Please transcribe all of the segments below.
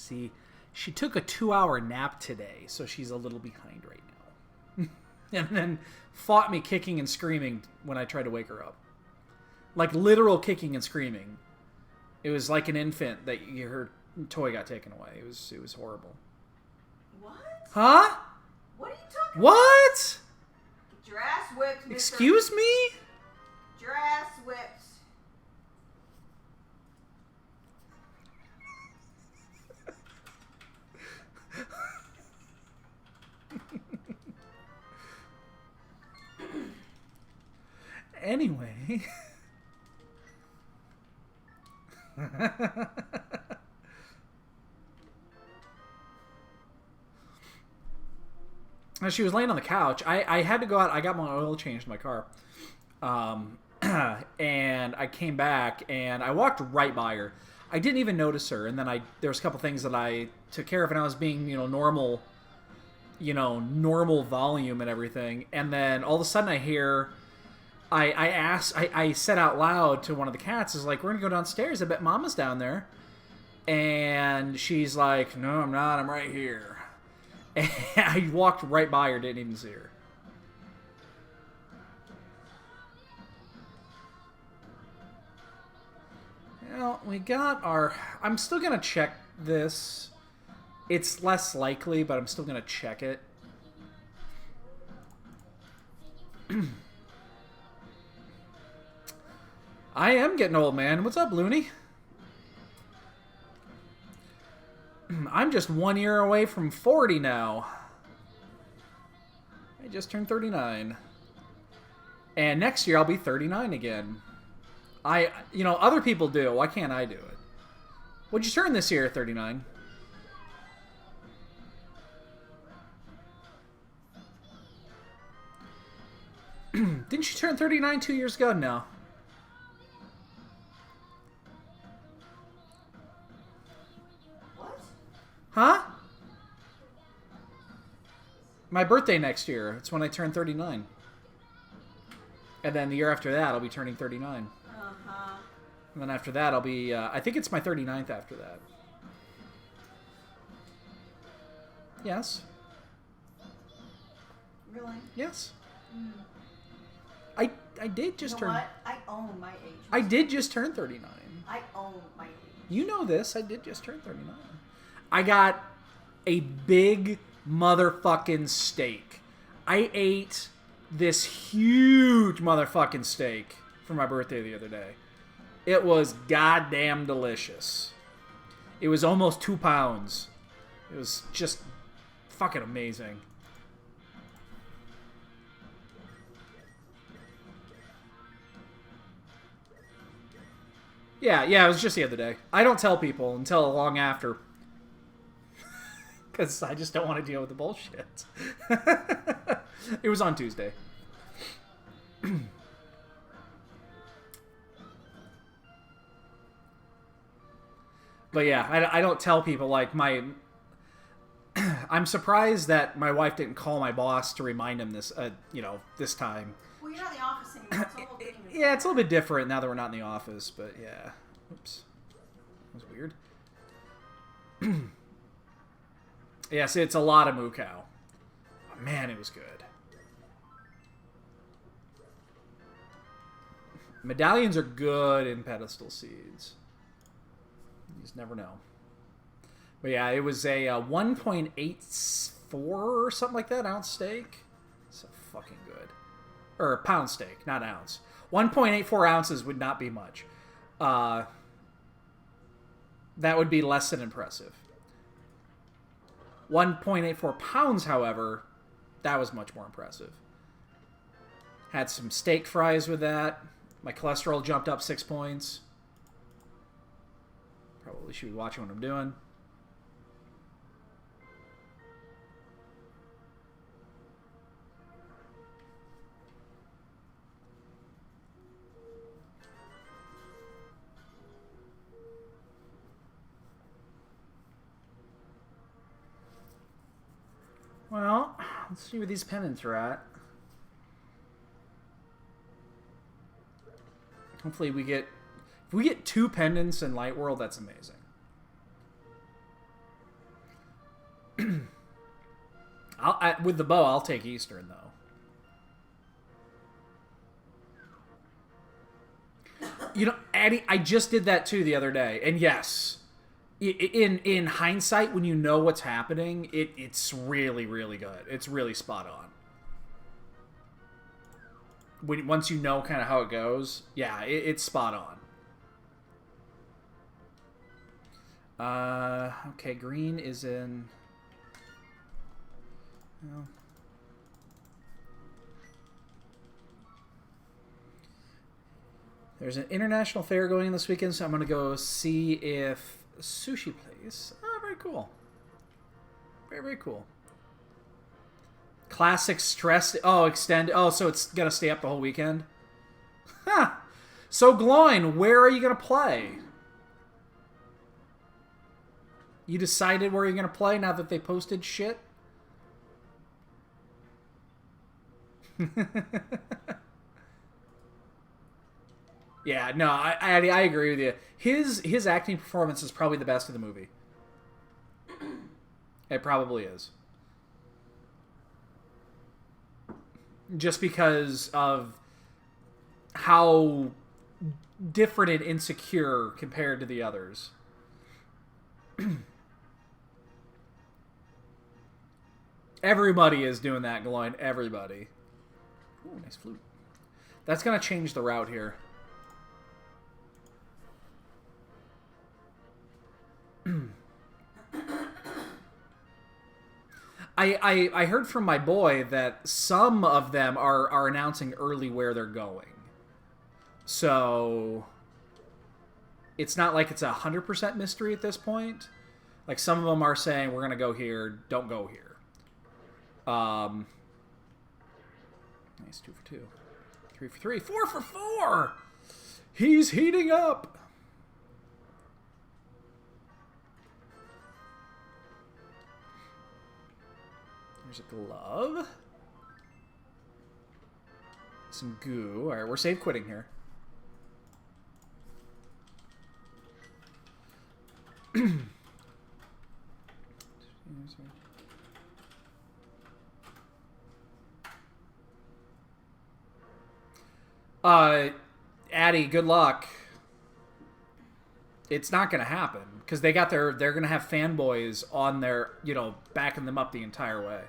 See, she took a 2-hour nap today, so she's a little behind right now. And then fought me kicking and screaming when I tried to wake her up. Like literal kicking and screaming. It was like an infant that her toy got taken away. It was horrible. What? Huh? What are you talking What? about? Get your ass whipped, mister. Excuse me? Get your ass whipped. Anyway. She was laying on the couch. I had to go out. I got my oil changed in my car. And I came back and I walked right by her. I didn't even notice her. And then there was a couple things that I took care of, and I was being, normal volume and everything. And then all of a sudden I hear, I said out loud to one of the cats, is like, we're going to go downstairs. I bet Mama's down there. And she's like, no, I'm not. I'm right here. And I walked right by her, didn't even see her. Well, we got our... I'm still going to check this. It's less likely, but I'm still going to check it. I am getting old, man. What's up, Looney? I'm just 1 year away from 40 now. I just turned 39. And next year I'll be 39 again. Other people do. Why can't I do it? What'd you turn this year, 39? Didn't you turn 39 2 years ago? No. What? Huh? My birthday next year. It's when I turn 39. And then the year after that, I'll be turning 39. Uh-huh. And then after that, I'll be... I think it's my 39th after that. Yes. Really? Yes. Mm. I did just turn... What? I own my age. I did just turn 39. I own my age. You know this. I did just turn 39. I got a big motherfucking steak. I ate this huge motherfucking steak for my birthday the other day. It was goddamn delicious. It was almost 2 pounds. It was just fucking amazing. Yeah, it was just the other day. I don't tell people until long after. Because I just don't want to deal with the bullshit. It was on Tuesday. But yeah, I don't tell people, like, I'm surprised that my wife didn't call my boss to remind him this, this time. Well, you're not in the office anymore. It's a little different. Yeah, it's a little bit different now that we're not in the office, but yeah. Oops. That was weird. Yeah, see, it's a lot of moo cow. Oh, man, it was good. Medallions are good in pedestal seeds. You just never know. But yeah, it was a 1.84 or something like that ounce steak. So fucking good. Or pound steak, not ounce. 1.84 ounces would not be much. That would be less than impressive. 1.84 pounds, however, that was much more impressive. Had some steak fries with that. My cholesterol jumped up 6 points. Probably should be watching what I'm doing. Well, let's see where these pendants are at. Hopefully if we get 2 pendants in Light World, that's amazing. With the bow, I'll take Eastern, though. You know, Addy, I just did that, too, the other day. And yes, in hindsight, when you know what's happening, it's really, really good. It's really spot on. Once you know kind of how it goes, yeah, it's spot on. Okay, green is in... Well, there's an international fair going on this weekend, so I'm going to go see if Sushi Place... Oh, very cool. Very, very cool. Classic stress... Oh, extend... Oh, so it's going to stay up the whole weekend? Huh. So, Gloin, where are you going to play? You decided where you're going to play now that they posted shit? Yeah, no, I agree with you. His acting performance is probably the best of the movie. It probably is. Just because of how different and insecure compared to the others. Everybody is doing that, Gloin. Everybody. Ooh, nice flute. That's going to change the route here. I heard from my boy that some of them are announcing early where they're going. So it's not like it's 100% mystery at this point. Like, some of them are saying, we're going to go here, don't go here. Nice, 2 for 2. 3 for 3. 4 for 4! He's heating up! There's a glove. Some goo. Alright, we're safe quitting here. Addy, good luck. It's not going to happen because they're going to have fanboys on their, backing them up the entire way.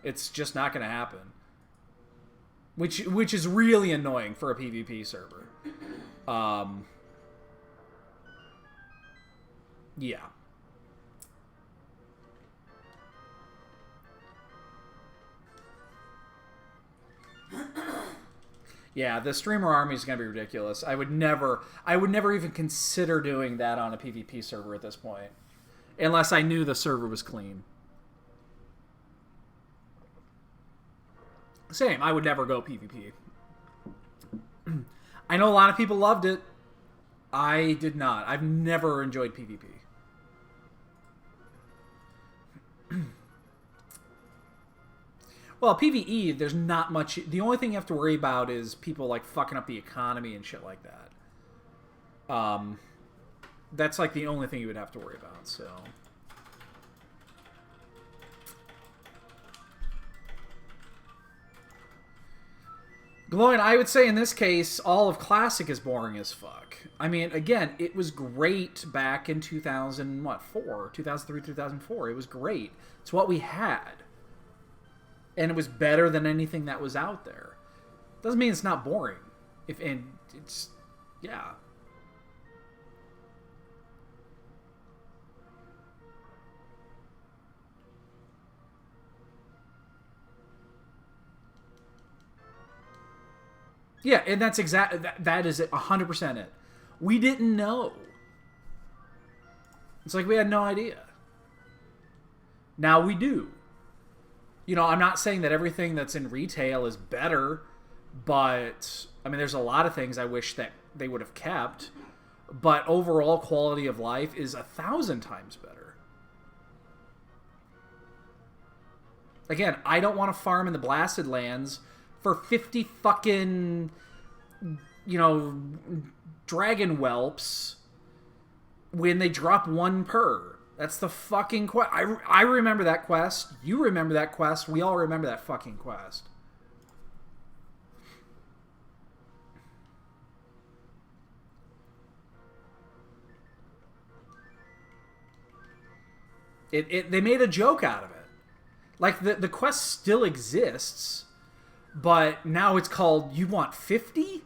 It's just not going to happen. Which is really annoying for a PvP server. Yeah. Yeah, the streamer army is going to be ridiculous. I would never even consider doing that on a PvP server at this point. Unless I knew the server was clean. Same, I would never go PvP. I know a lot of people loved it. I did not. I've never enjoyed PvP. Well, PvE, there's not much... The only thing you have to worry about is people, like, fucking up the economy and shit like that. That's, like, the only thing you would have to worry about, so... Gloin, I would say in this case, all of Classic is boring as fuck. I mean, again, it was great back in 2003, 2004. It was great. It's what we had. And it was better than anything that was out there. Doesn't mean it's not boring. Yeah. Yeah, and that's exactly that is 100% it. We didn't know. It's like we had no idea. Now we do. I'm not saying that everything that's in retail is better, but I mean, there's a lot of things I wish that they would have kept, but overall quality of life is 1,000 times better. Again, I don't want to farm in the Blasted Lands for 50 fucking, dragon whelps when they drop 1 per. That's the fucking quest. I remember that quest. You remember that quest. We all remember that fucking quest. They made a joke out of it. Like, the quest still exists, but now it's called You Want 50?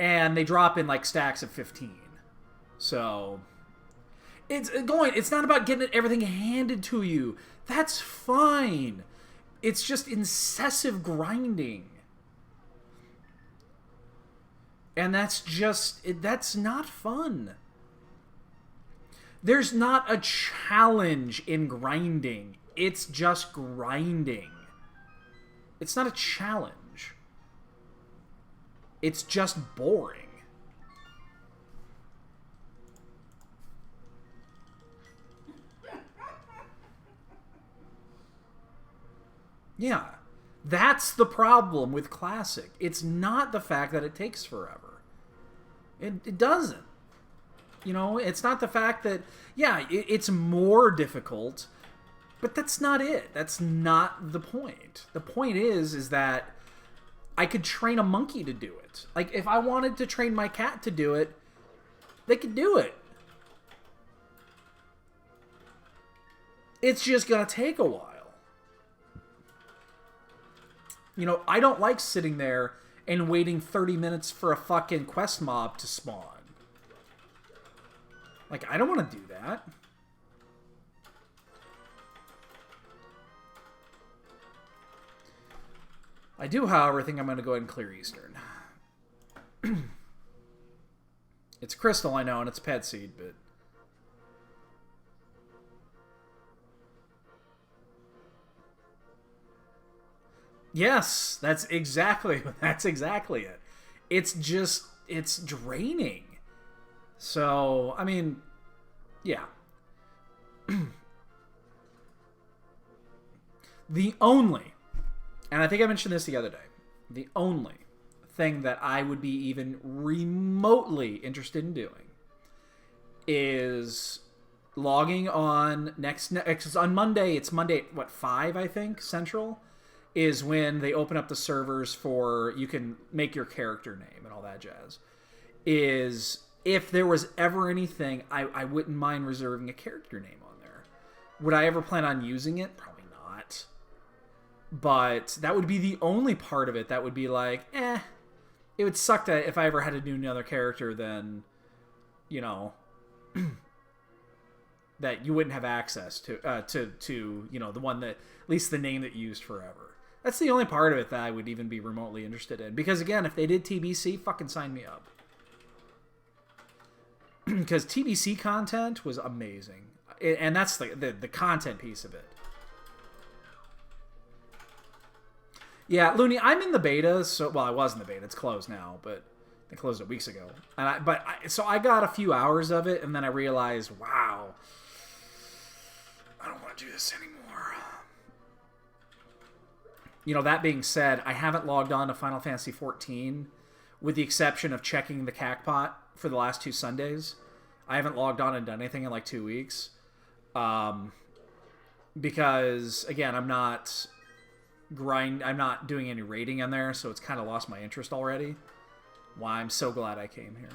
And they drop in, like, stacks of 15. So, it's not about getting everything handed to you. That's fine. It's just incessive grinding. And that's not fun. There's not a challenge in grinding. It's just grinding. It's not a challenge. It's just boring. Yeah. That's the problem with Classic. It's not the fact that it takes forever. It doesn't. You know, it's not the fact that, yeah, it's more difficult, but that's not it. That's not the point. The point is that I could train a monkey to do it. Like, if I wanted to train my cat to do it, they could do it. It's just gonna take a while. You know, I don't like sitting there and waiting 30 minutes for a fucking quest mob to spawn. Like, I don't want to do that. I do, however, think I'm going to go ahead and clear Eastern. It's Crystal, I know, and it's Pet Seed, but... Yes, that's exactly it. It's draining. So, I mean, yeah. The only, and I think I mentioned this the other day, the only thing that I would be even remotely interested in doing is logging on next on Monday. It's Monday at 5, I think, Central, is when they open up the servers for you can make your character name and all that jazz. Is if there was ever anything, I wouldn't mind reserving a character name on there. Would I ever plan on using it? Probably not. But that would be the only part of it that would be like, it would suck that if I ever had to do another character, then, you know, that you wouldn't have access to you know, the one that, at least the name that you used forever. That's the only part of it that I would even be remotely interested in. Because again, if they did TBC, fucking sign me up. Because TBC content was amazing. And that's the content piece of it. Yeah, Looney, I'm in the beta. So, well, I was in the beta. It's closed now, but they closed it weeks ago. And so I got a few hours of it, and then I realized, wow, I don't want to do this anymore. You know, that being said, I haven't logged on to Final Fantasy XIV, with the exception of checking the Cacpot for the last 2 Sundays. I haven't logged on and done anything in like 2 weeks. Because, again, I'm not doing any raiding in there, so it's kind of lost my interest already. Why I'm so glad I came here.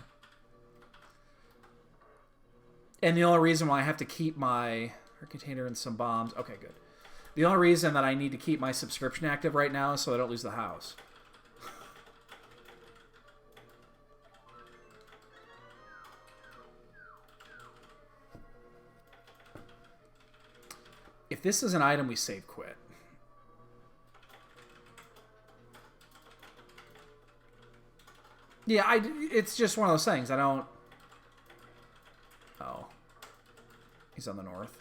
And the only reason why I have to keep her container and some bombs... Okay, good. The only reason that I need to keep my subscription active right now is so I don't lose the house. If this is an item, we save quit. Yeah, it's just one of those things. I don't... Oh. He's on the north.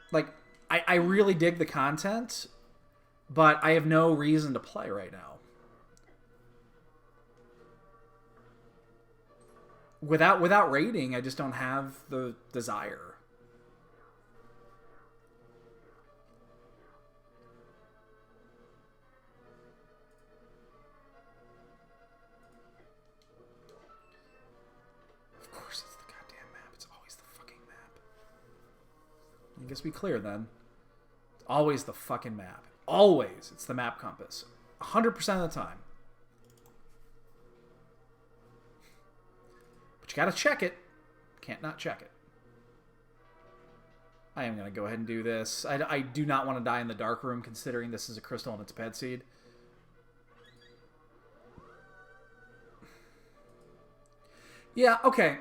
Like, I really dig the content, but I have no reason to play right now. Without raiding, I just don't have the desire. I guess we clear then. Always the fucking map. Always. It's the map compass. 100% of the time. But you gotta check it. Can't not check it. I am going to go ahead and do this. I do not want to die in the dark room, considering this is a crystal and it's a ped seed. Yeah, okay.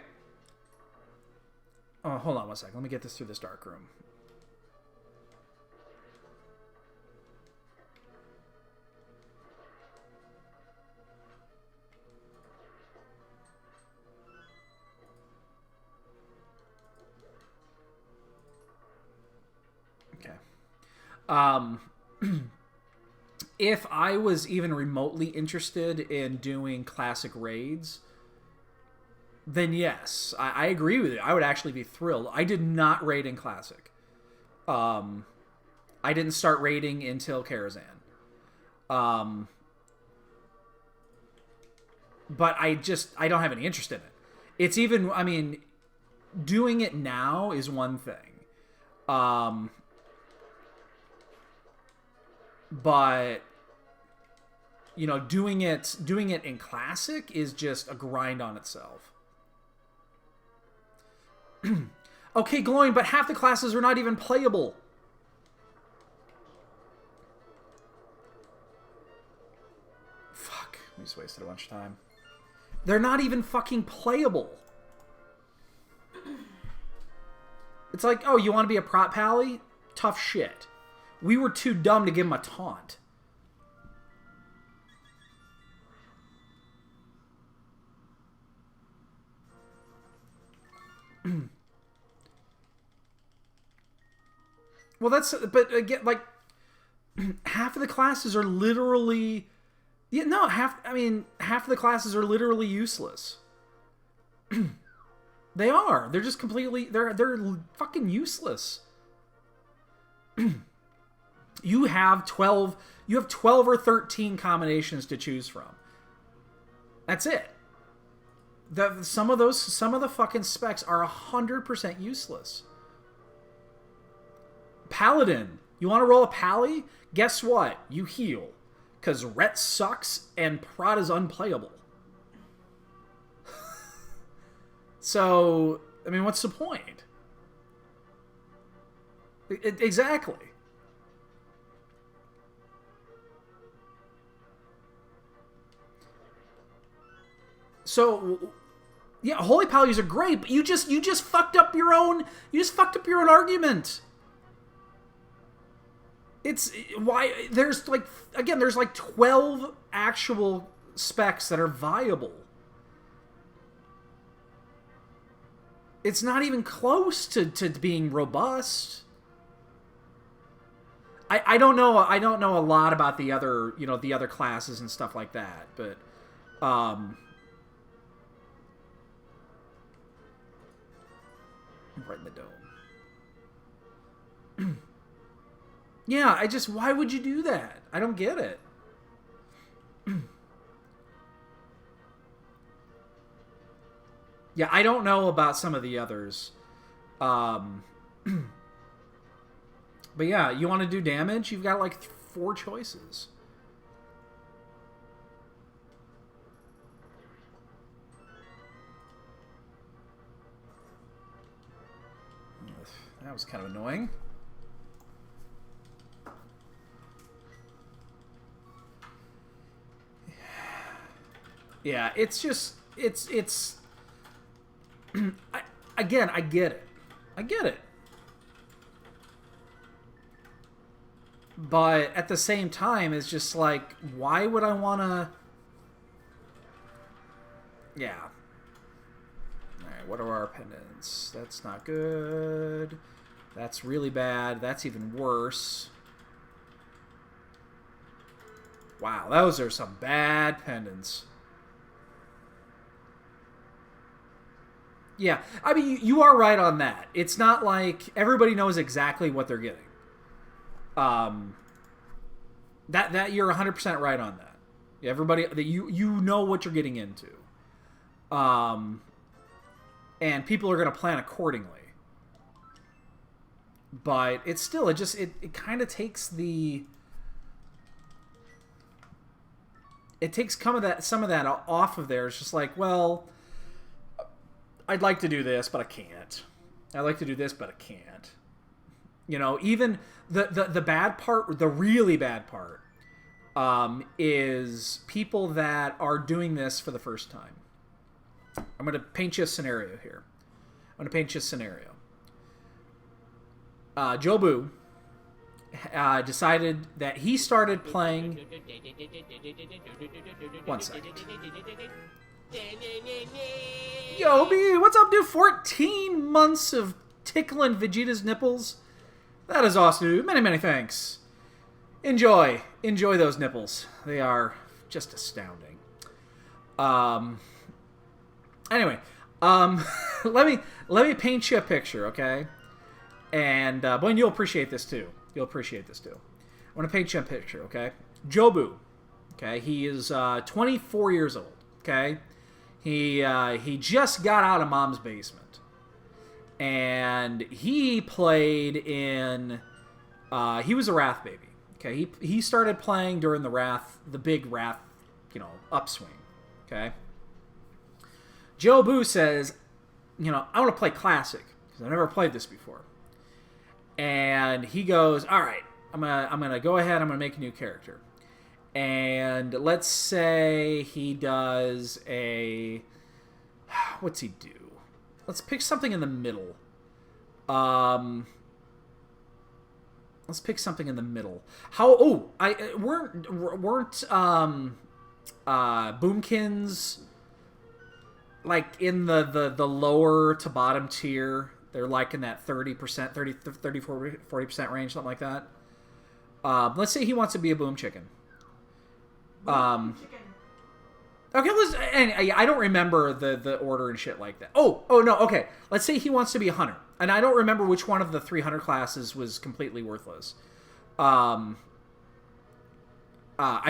Oh, hold on one second. Let me get this through this dark room. If I was even remotely interested in doing classic raids, then yes, I agree with you. I would actually be thrilled. I did not raid in classic. I didn't start raiding until Karazhan. But I don't have any interest in it. It's even, I mean, doing it now is one thing. But you know, doing it in classic is just a grind on itself. Okay, glowing, but half the classes are not even playable. Fuck, we just wasted a bunch of time. They're not even fucking playable. It's like, oh, you want to be a prop pally? Tough shit. We were too dumb to give him a taunt. Well, that's... But again, like... half of the classes are literally... Yeah, no, half of the classes are literally useless. They are. They're just completely... They're fucking useless. You have 12 or 13 combinations to choose from. That's it. Some of the fucking specs are 100% useless. Paladin. You want to roll a pally? Guess what? You heal. Because Ret sucks and Prot is unplayable. So, I mean, what's the point? Exactly. So, yeah, holy pallies are great, but you just fucked up your own argument. It's why there's like 12 actual specs that are viable. It's not even close to being robust. I don't know a lot about the other, you know, the other classes and stuff like that, but right in the dome. Yeah, why would you do that? I don't get it. Yeah, I don't know about some of the others. But yeah, you want to do damage? You've got like 4 choices. That was kind of annoying. Yeah, it's just, it's again, I get it. I get it. But at the same time, it's just like, why would I want to... Yeah. Alright, what are our pendants? That's not good. That's really bad. That's even worse. Wow, those are some bad pendants. Yeah, I mean, you are right on that. It's not like everybody knows exactly what they're getting. That you're 100% right on that. Everybody, that you know what you're getting into. And people are going to plan accordingly. but it's still, it kind of takes the... It takes some of that off of there. It's just like, well, I'd like to do this, but I can't. I'd like to do this, but I can't. You know, even the bad part, the really bad part, is people that are doing this for the first time. I'm going to paint you a scenario here. Jobu decided that he started playing... One second. Yo, B, what's up, dude? 14 months of tickling Vegeta's nipples. That is awesome, dude. Many, many thanks. Enjoy those nipples. They are just astounding. Anyway, let me paint you a picture, okay? And boy, you'll appreciate this too. I'm gonna paint you a picture, okay? Jobu, okay? He is 24 years old, okay? He just got out of mom's basement, and he played in. He was a Wrath baby, okay? He started playing during the big Wrath, upswing, okay? Jobu says, I want to play Classic because I've never played this before. And he goes, all right, I'm gonna go ahead. I'm gonna make a new character. And let's say he does a... What's he do? Let's pick something in the middle. Let's pick something in the middle. Weren't Boomkins like in the lower to bottom tier? They're like in that 30%, 40% range, something like that. Let's say he wants to be a Boom Chicken. Okay, I don't remember the order and shit like that. Oh no, okay. Let's say he wants to be a hunter, and I don't remember which one of the 3 hunter classes was completely worthless. I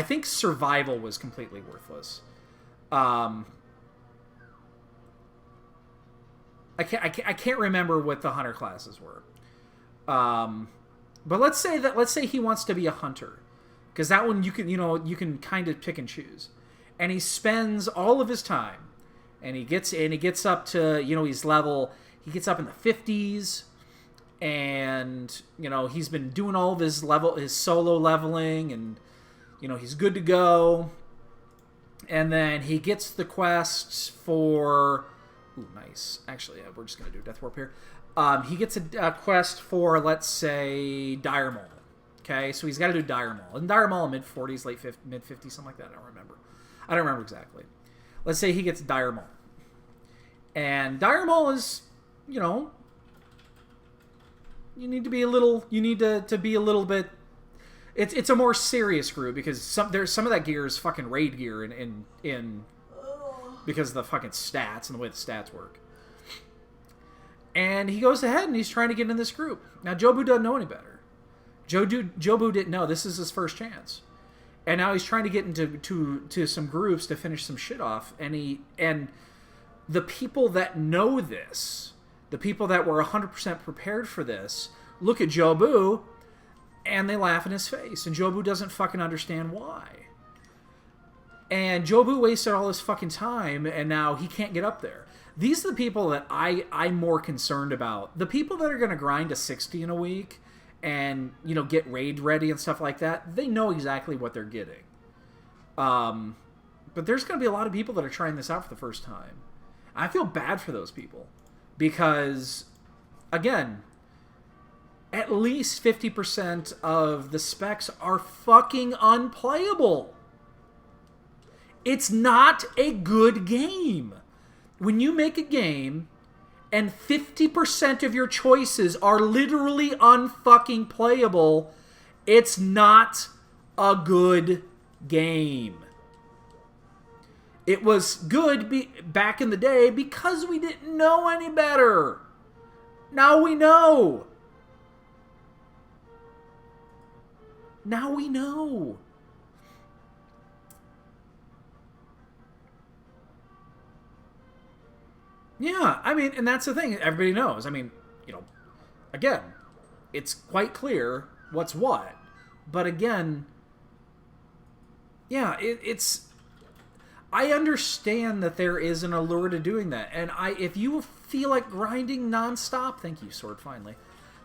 think survival was completely worthless. I can't remember what the hunter classes were. But let's say he wants to be a hunter, because that one you can kind of pick and choose. And he spends all of his time, and he gets up to, he gets up in the 50s, and he's been doing all of his solo leveling, and he's good to go. And then he gets the quests for... Ooh, nice. Actually, we're just going to do Death Warp here. He gets a quest for, let's say, Dire Maul. Okay, so he's got to do Dire Maul. And Dire Maul, mid-40s, mid-50s, something like that. I don't remember exactly. Let's say he gets Dire Maul. And Dire Maul is, you need to be a little bit... It's a more serious group, because some of that gear is fucking raid gear in because of the fucking stats and the way the stats work. And he goes ahead and he's trying to get in this group. Now, Jobu doesn't know any better. Jobu didn't know. This is his first chance. And now he's trying to get into some groups to finish some shit off. And the people that know this, the people that were 100% prepared for this, look at Jobu and they laugh in his face. And Jobu doesn't fucking understand why. And Jobu wasted all his fucking time, and now he can't get up there. These are the people that I'm more concerned about. The people that are going to grind to 60 in a week and, get raid ready and stuff like that, they know exactly what they're getting. But there's going to be a lot of people that are trying this out for the first time. I feel bad for those people. Because, again, at least 50% of the specs are fucking unplayable. It's not a good game. When you make a game and 50% of your choices are literally unfucking playable, it's not a good game. It was good back in the day because we didn't know any better. Now we know. Now we know. Yeah, I mean, and that's the thing. Everybody knows. I mean, again, it's quite clear what's what. But again, yeah, it's... I understand that there is an allure to doing that. And if you feel like grinding nonstop... Thank you, Sword, finally.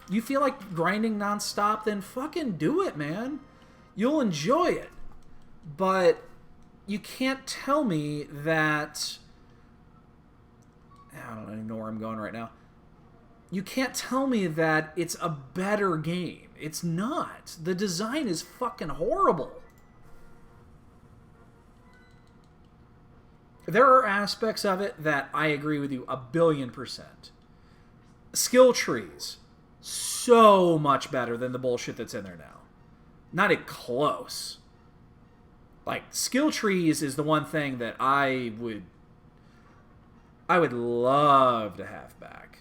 You feel like grinding nonstop, then fucking do it, man. You'll enjoy it. But you can't tell me that... I don't even know where I'm going right now. You can't tell me that it's a better game. It's not. The design is fucking horrible. There are aspects of it that I agree with you 1,000,000,000%. Skill trees, so much better than the bullshit that's in there now. Not even close. Like, skill trees is the one thing that I would love to have back.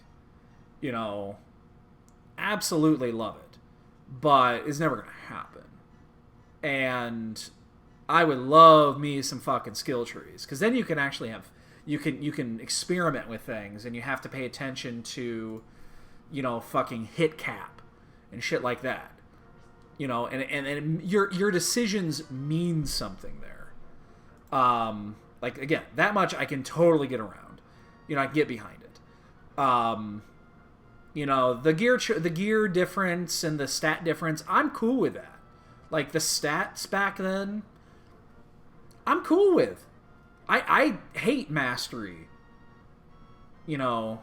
You know, absolutely love it. But it's never going to happen. And I would love me some fucking skill trees. Because then you can actually have... You can experiment with things. And you have to pay attention to, you know, fucking hit cap. And shit like that. You know, and your decisions mean something there. Like, again, that much I can totally get around. You know, I can get behind it. You know, the gear difference and the stat difference, I'm cool with that. Like, the stats back then, I'm cool with. I hate mastery. You know,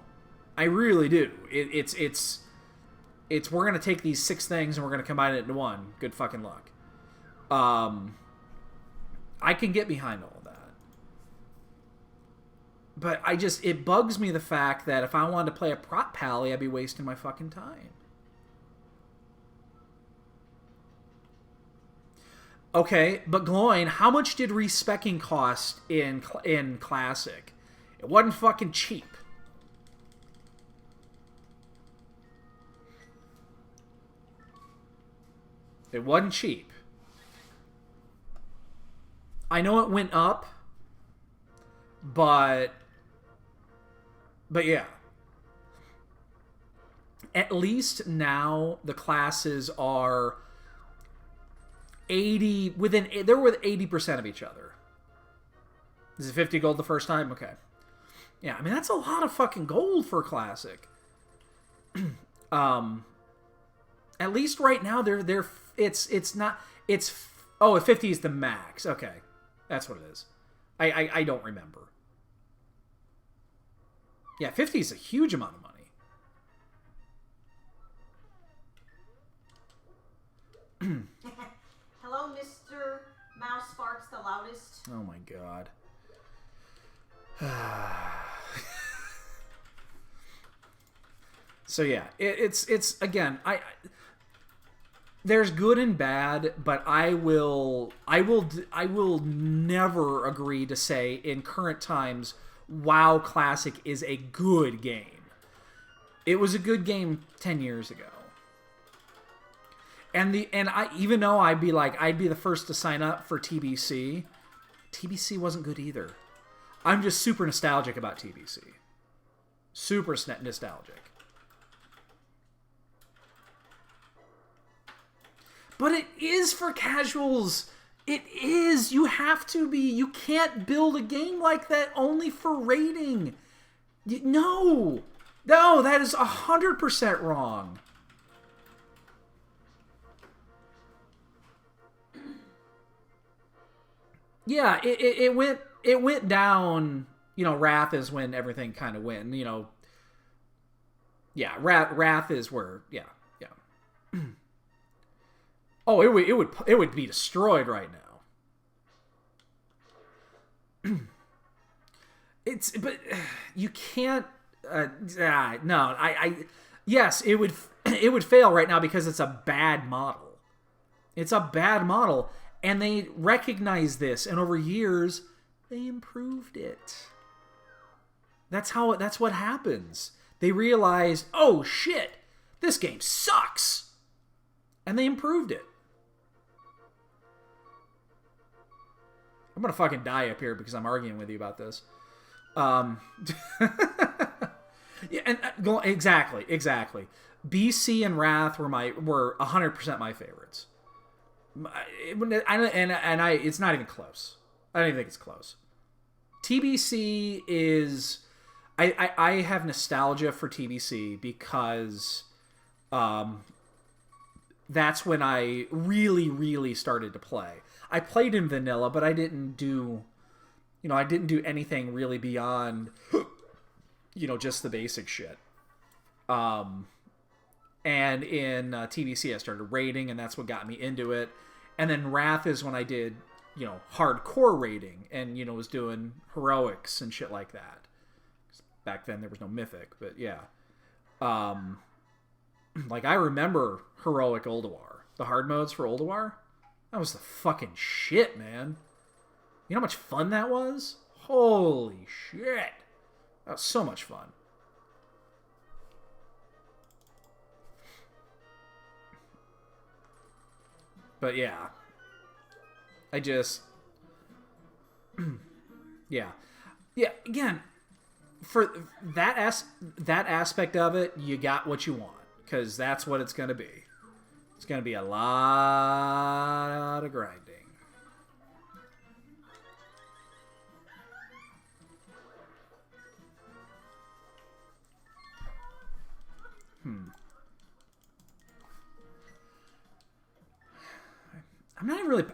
I really do. It's we're going to take these 6 things and we're going to combine it into one. Good fucking luck. I can get behind all of that. But it bugs me the fact that if I wanted to play a prop pally, I'd be wasting my fucking time. Okay, but Gloin, how much did respecking cost in Classic? It wasn't fucking cheap. It wasn't cheap. I know it went up, but yeah. At least now the classes are 80 they're with 80% of each other. Is it 50 gold the first time? Okay. Yeah, I mean that's a lot of fucking gold for a classic. At least right now it's not 50 is the max. Okay. That's what it is. I don't remember. Yeah, 50 is a huge amount of money. Hello, Mr. Mouse Sparks, the loudest. Oh my god. So yeah, it's again, there's good and bad, but I will never agree to say in current times WoW Classic is a good game. It was a good game 10 years ago. And I even though I'd be the first to sign up for TBC, TBC wasn't good either. I'm just super nostalgic about TBC. Super nostalgic. But it is for casuals. It is. You have to be. You can't build a game like that only for raiding. No. No, that is 100% wrong. Yeah, it went down, you know, Wrath is when everything kind of went, you know. Yeah, Wrath is where, yeah. Oh, it would be destroyed right now. But you can't. No, yes, it would fail right now because it's a bad model. It's a bad model, and they recognize this, and over years they improved it. That's what happens. They realized, oh shit, this game sucks, and they improved it. I'm gonna fucking die up here because I'm arguing with you about this. Yeah, and exactly. BC and Wrath were 100% my favorites. It's not even close. I don't even think it's close. TBC is... I have nostalgia for TBC because that's when I really, really started to play. I played in vanilla, but I didn't do anything really beyond, just the basic shit. And in TBC, I started raiding, and that's what got me into it. And then Wrath is when I did, hardcore raiding and, was doing heroics and shit like that. Back then, there was no Mythic, but yeah. Like, I remember Heroic Ulduar. The hard modes for Ulduar? That was the fucking shit, man. You know how much fun that was? Holy shit. That was so much fun. But yeah. I just... yeah. Yeah, again... For that aspect of it, you got what you want, because that's what it's going to be. It's going to be a lot of grinding.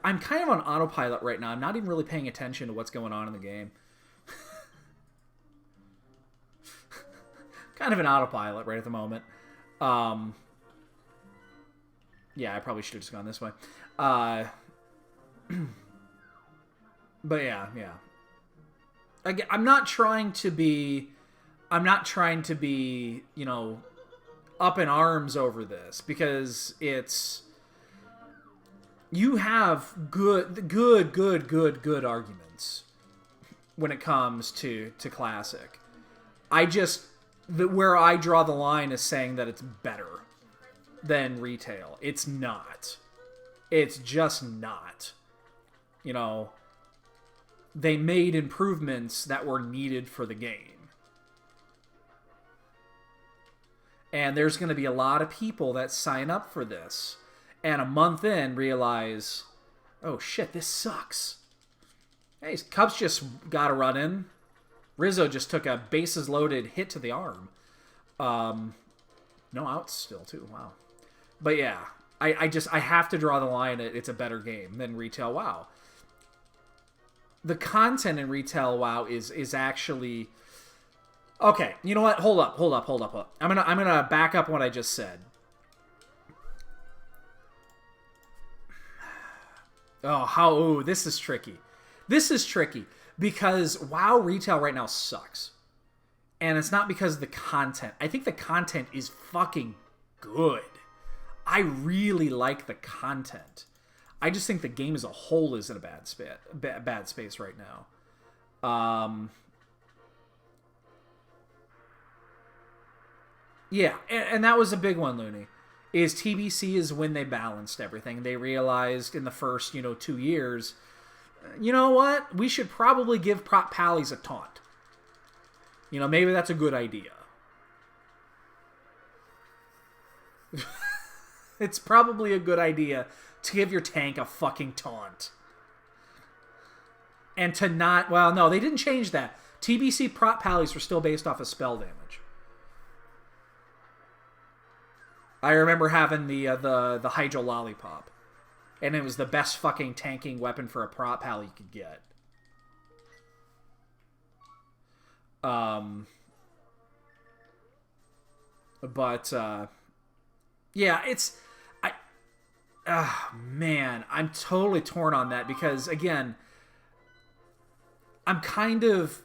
I'm kind of on autopilot right now. I'm not even really paying attention to what's going on in the game. Kind of an autopilot right at the moment. Yeah, I probably should have just gone this way. But yeah. I'm not trying to be, up in arms over this, because you have good arguments when it comes to Classic. Where I draw the line is saying that it's better than retail. It's not. It's just not. They made improvements that were needed for the game. And there's going to be a lot of people that sign up for this and a month in realize, oh shit, this sucks. Hey, Cubs just got a run in. Rizzo just took a bases loaded hit to the arm. No outs still too. Wow. But yeah, I have to draw the line at it's a better game than Retail WoW. The content in Retail WoW is actually okay. You know what? Hold up. I'm gonna back up what I just said. This is tricky. Because WoW Retail right now sucks. And it's not because of the content. I think the content is fucking good. I really like the content. I just think the game as a whole is in a bad space right now. Yeah, and that was a big one, Looney. Is TBC is when they balanced everything. They realized in the first, 2 years... You know what? We should probably give Prop Pallies a taunt. Maybe that's a good idea. It's probably a good idea to give your tank a fucking taunt. And to not... Well, no, they didn't change that. TBC Prop Pallies were still based off of spell damage. I remember having the Hydro Lollipop. And it was the best fucking tanking weapon for a prop pal you could get. Yeah, it's... man, I'm totally torn on that because, again, I'm kind of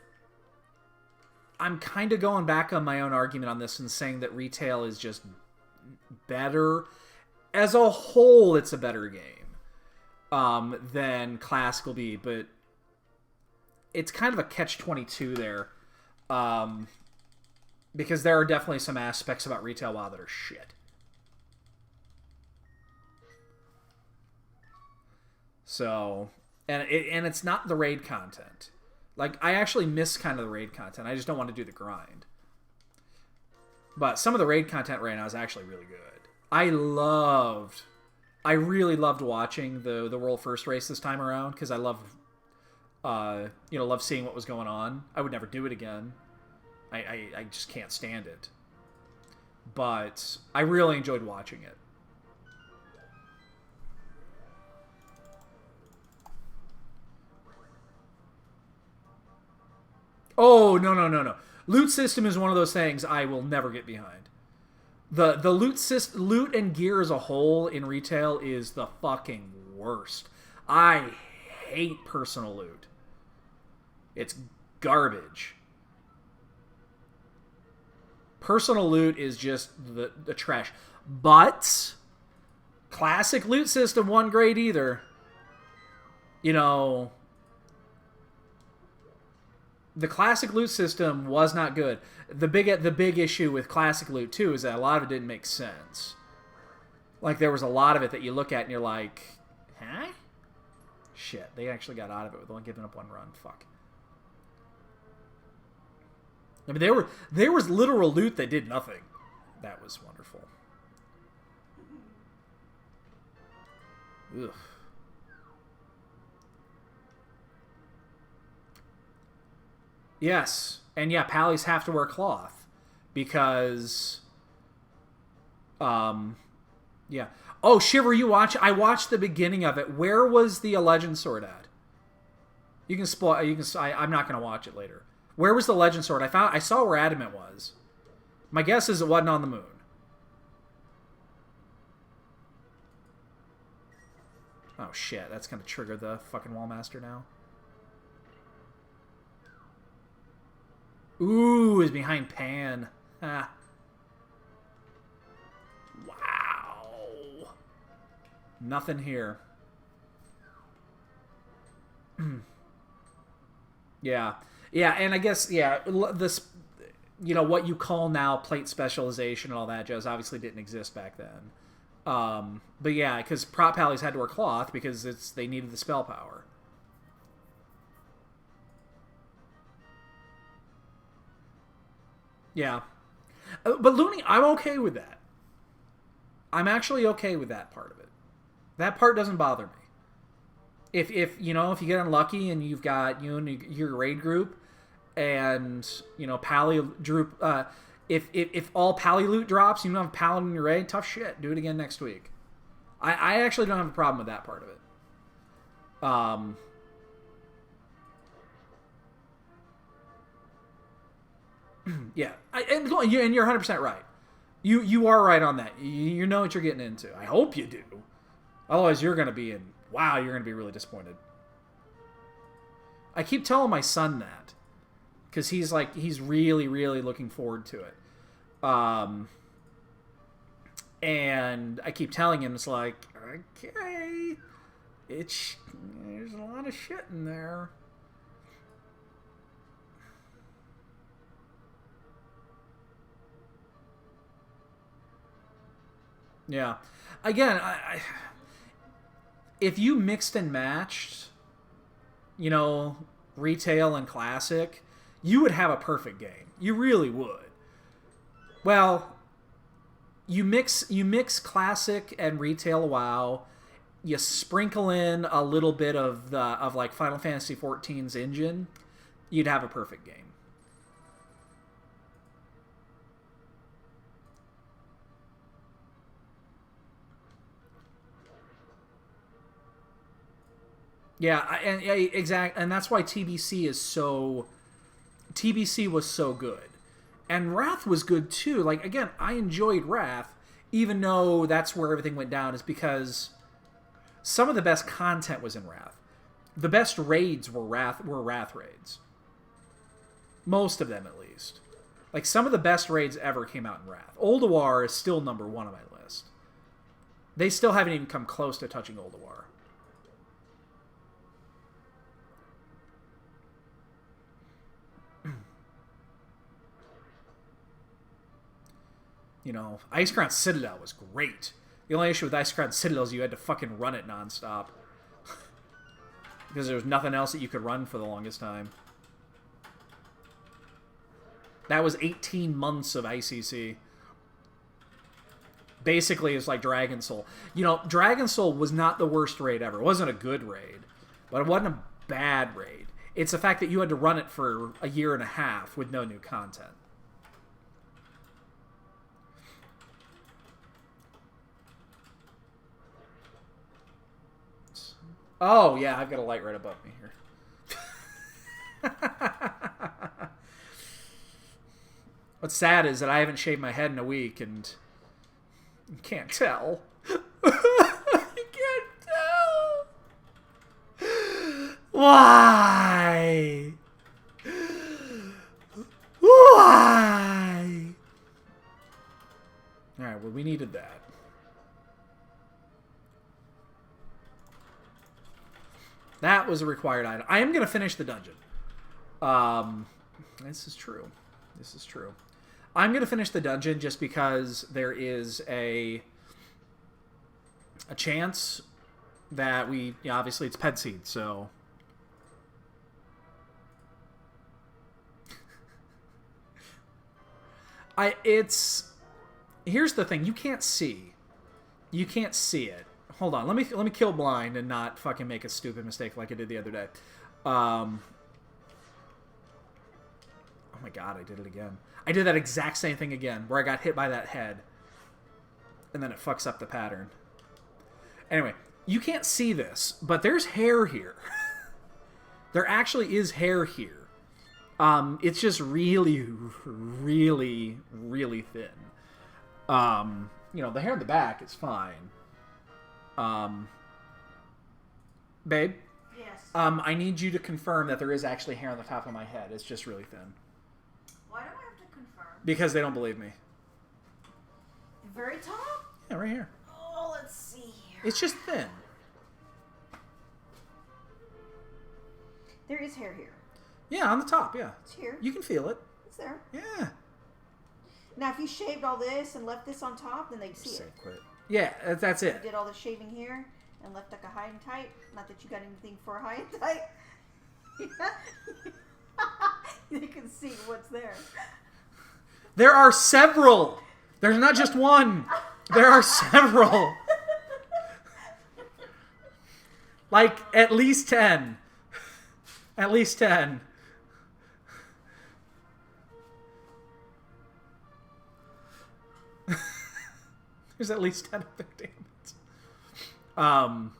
going back on my own argument on this and saying that retail is just better. As a whole, it's a better game than Classic will be, but it's kind of a catch-22 there. Because there are definitely some aspects about retail WoW that are shit. So, and it's not the raid content. Like, I actually miss kind of the raid content. I just don't want to do the grind. But some of the raid content right now is actually really good. I really loved watching the world first race this time around because I love seeing what was going on. I would never do it again. I just can't stand it. But I really enjoyed watching it. Oh, no. Loot system is one of those things I will never get behind. The loot and gear as a whole in retail is the fucking worst. I hate personal loot. It's garbage. Personal loot is just the trash. But classic loot system wasn't great either. You know, the classic loot system was not good. The big issue with classic loot too is that a lot of it didn't make sense. Like there was a lot of it that you look at and you're like, huh? Shit, they actually got out of it with only giving up one run. Fuck. I mean, there was literal loot that did nothing. That was wonderful. Ugh. Yes, and yeah, pallies have to wear cloth because, yeah. Oh, Shiver, you watch? I watched the beginning of it. Where was the Legend Sword at? You can spoil. You can. I'm not gonna watch it later. Where was the Legend Sword? I saw where Adamant was. My guess is it wasn't on the moon. Oh shit! That's gonna trigger the fucking Wallmaster now. Ooh, is behind Pan. Ah. Wow. Nothing here. Yeah. Yeah, and I guess, yeah, this, you know, what you call now plate specialization and all that jazz obviously didn't exist back then. But yeah, because prop pallies had to wear cloth because they needed the spell power. Yeah. But Looney, I'm okay with that. I'm actually okay with that part of it. That part doesn't bother me. If you know, if you get unlucky and you've got you and your raid group and, you know, pally droop, if all pally loot drops, you don't have paladin in your raid, tough shit. Do it again next week. I actually don't have a problem with that part of it. Yeah, and you're 100% right. You are right on that. You know what you're getting into. I hope you do. Otherwise, you're going to be you're going to be really disappointed. I keep telling my son that because he's really, really looking forward to it. And I keep telling him, it's like, okay, there's a lot of shit in there. Yeah. Again, if you mixed and matched, you know, retail and classic, you would have a perfect game. You really would. Well, you mix classic and retail WoW, you sprinkle in a little bit of like Final Fantasy XIV's engine, you'd have a perfect game. Yeah, exactly, and that's why TBC was so good, and Wrath was good too. Like again, I enjoyed Wrath, even though that's where everything went down. Is because some of the best content was in Wrath. The best raids were Wrath raids. Most of them, at least. Like some of the best raids ever came out in Wrath. Ulduar is still #1 on my list. They still haven't even come close to touching Ulduar. You know, Icecrown Citadel was great. The only issue with Icecrown Citadel is you had to fucking run it nonstop. Because there was nothing else that you could run for the longest time. That was 18 months of ICC. basically is like Dragon Soul. You know, Dragon Soul was not the worst raid ever. It wasn't a good raid, but it wasn't a bad raid. It's the fact that you had to run it for a year and a half with no new content. Oh, yeah, I've got a light right above me here. What's sad is that I haven't shaved my head in a week, and you can't tell. You can't tell. Why? Why? Alright, well, we needed that. That was a required item. I am going to finish the dungeon. This is true. This is true. I'm going to finish the dungeon just because there is a chance that we... Yeah, obviously, it's Ped Seed, so... Here's the thing. You can't see. You can't see it. Hold on, let me kill blind and not fucking make a stupid mistake like I did the other day. Oh my god, I did it again. I did that exact same thing again, where I got hit by that head. And then it fucks up the pattern. Anyway, you can't see this, but there's hair here. There actually is hair here. It's just really, really, really thin. You know, the hair in the back is fine. Babe? Yes. I need you to confirm that there is actually hair on the top of my head. It's just really thin. Why do I have to confirm? Because they don't believe me. The very top? Yeah, right here. Oh, let's see here. It's just thin. There is hair here. Yeah, on the top, yeah. It's here. You can feel it. It's there. Yeah. Now, if you shaved all this and left this on top, then they'd see it. Quit. Yeah, that's it. You did all the shaving here and left like a high and tight. Not that you got anything for a high and tight. You can see what's there. There are several. There's not just one. There are several. Like, at least 10. At least 10. There's at least 10 of them, damn it.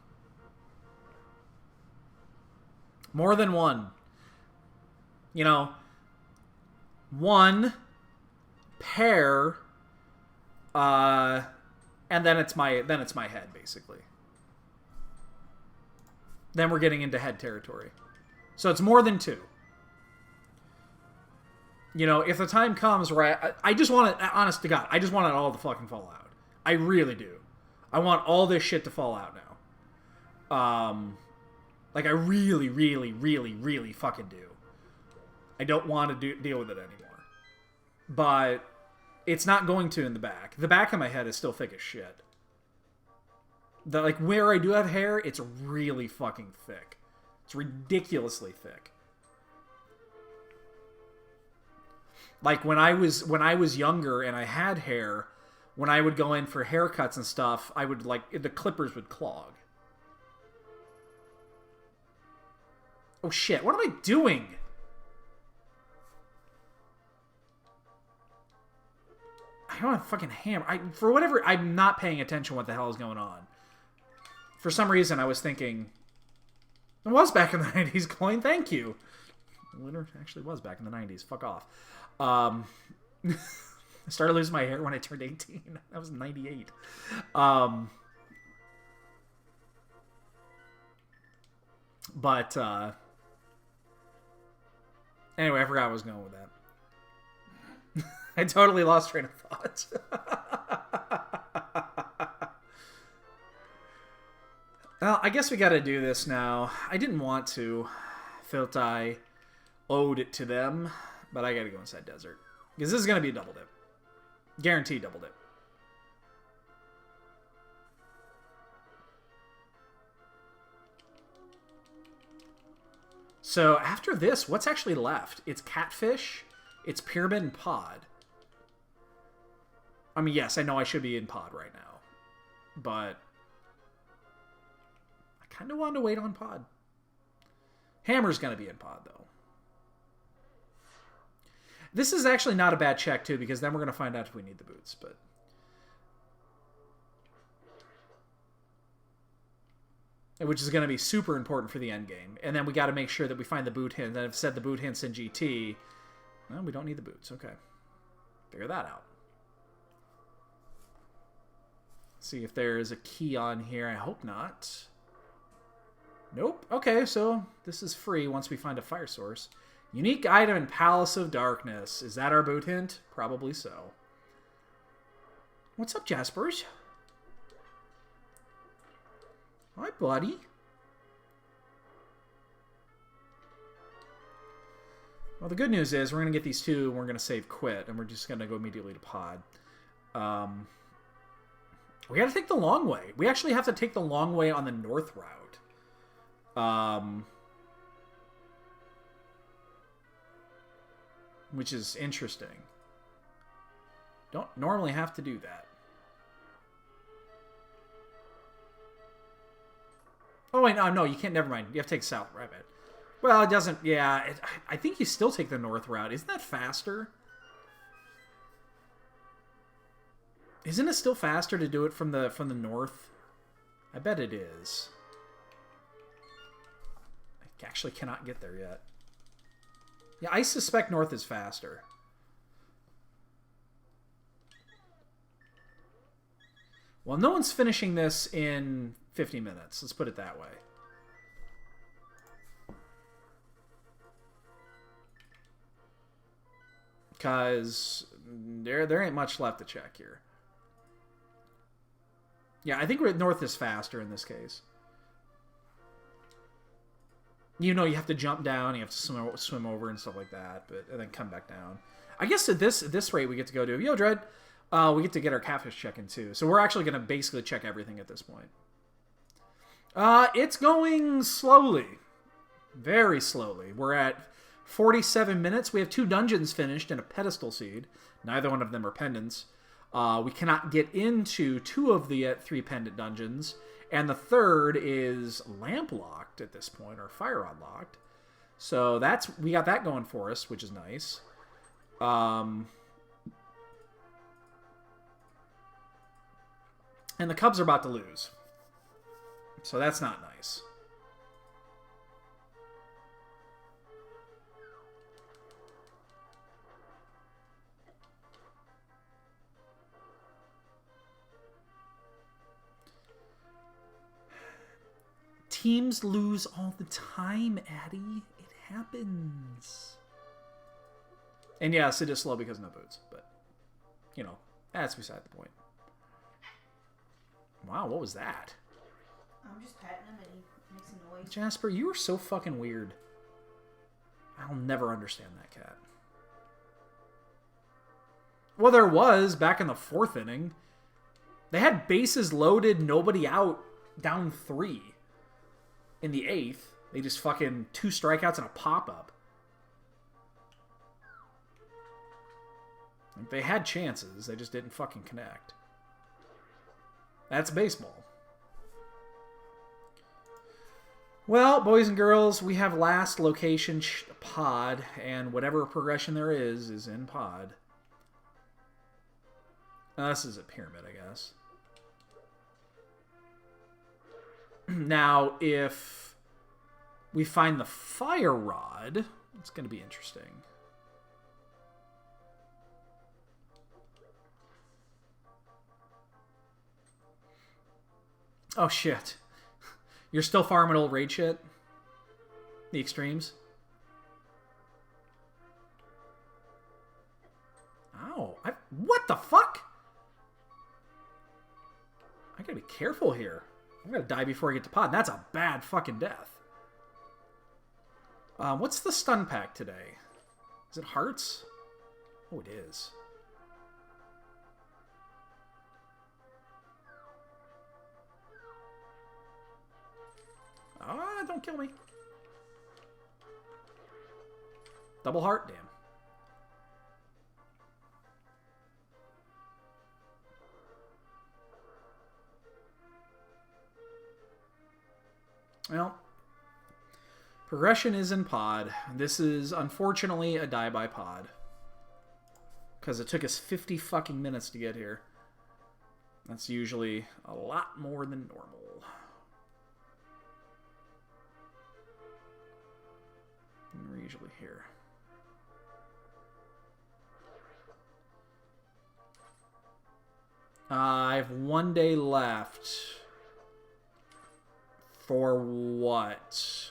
More than one. You know, one pair, and then it's my head, basically. Then we're getting into head territory. So it's more than two. You know, if the time comes where I just want it, honest to God, I just want it all to fucking fall out. I really do. I want all this shit to fall out now. Like, I really, really, really, really fucking do. I don't want to deal with it anymore. But it's not going to in the back. The back of my head is still thick as shit. Like, where I do have hair, it's really fucking thick. It's ridiculously thick. Like, when I was younger and I had hair, when I would go in for haircuts and stuff, I would, like, the clippers would clog. Oh shit, what am I doing? I don't have a fucking hammer. For whatever, I'm not paying attention what the hell is going on. For some reason, I was thinking, it was back in the 90s, Coin, thank you. It actually was back in the 90s, fuck off. I started losing my hair when I turned 18. That was 98. Anyway, I forgot I was going with that. I totally lost train of thought. Well, I guess we gotta do this now. I didn't want to. Felt I owed it to them, but I gotta go inside desert. Because this is gonna be a double dip. Guaranteed double dip. So after this, what's actually left? It's Catfish, it's Pyramid and Pod. I mean, yes, I know I should be in pod right now. But I kind of want to wait on pod. Hammer's going to be in pod, though. This is actually not a bad check, too, because then we're going to find out if we need the boots. But which is going to be super important for the end game. And then we got to make sure that we find the boot hint. And I've said the boot hints in GT. Well, we don't need the boots. Okay. Figure that out. See if there is a key on here. I hope not. Nope. Okay, so this is free once we find a fire source. Unique item in Palace of Darkness. Is that our boot hint? Probably so. What's up, Jaspers? Hi, buddy. Well, the good news is we're going to get these two, and we're going to save quit, and we're just going to go immediately to pod. We got to take the long way. We actually have to take the long way on the north route. Which is interesting. Don't normally have to do that. Oh, wait, no, you can't. Never mind. You have to take south. Right, man. Well, it doesn't. Yeah, I think you still take the north route. Isn't that faster? Isn't it still faster to do it from the north? I bet it is. I actually cannot get there yet. Yeah, I suspect north is faster. Well, no one's finishing this in 50 minutes. Let's put it that way. Because there ain't much left to check here. Yeah, I think north is faster in this case. You know, you have to jump down, you have to swim over and stuff like that, and then come back down. I guess at this rate we get to go to Yo Dread. We get to get our catfish check in too. So we're actually going to basically check everything at this point. It's going slowly. Very slowly. We're at 47 minutes. We have 2 dungeons finished and a pedestal seed. Neither one of them are pendants. We cannot get into 2 of the 3 pendant dungeons. And the third is lamp locked at this point, or fire rod locked. So we got that going for us, which is nice. And the Cubs are about to lose. So that's not nice. Teams lose all the time, Addy. It happens. And yes, it is slow because no boots. But, you know, that's beside the point. Wow, what was that? I'm just petting him and he makes a noise. Jasper, you are so fucking weird. I'll never understand that cat. Well, there was back in the 4th inning. They had bases loaded, nobody out, down 3. In the 8th, they just fucking 2 strikeouts and a pop-up. Like, they had chances, they just didn't fucking connect. That's baseball. Well, boys and girls, we have last location pod, and whatever progression there is in pod. This is a pyramid, I guess. Now, if we find the fire rod, it's going to be interesting. Oh, shit. You're still farming old raid shit? The extremes? Ow. What the fuck? I gotta be careful here. I'm gonna die before I get to pod. That's a bad fucking death. What's the stun pack today? Is it hearts? Oh, it is. Ah, don't kill me. Double heart? Damn. Well, progression is in pod. This is, unfortunately, a die by pod. Because it took us 50 fucking minutes to get here. That's usually a lot more than normal. And we're usually here. I have 1 day left. For what?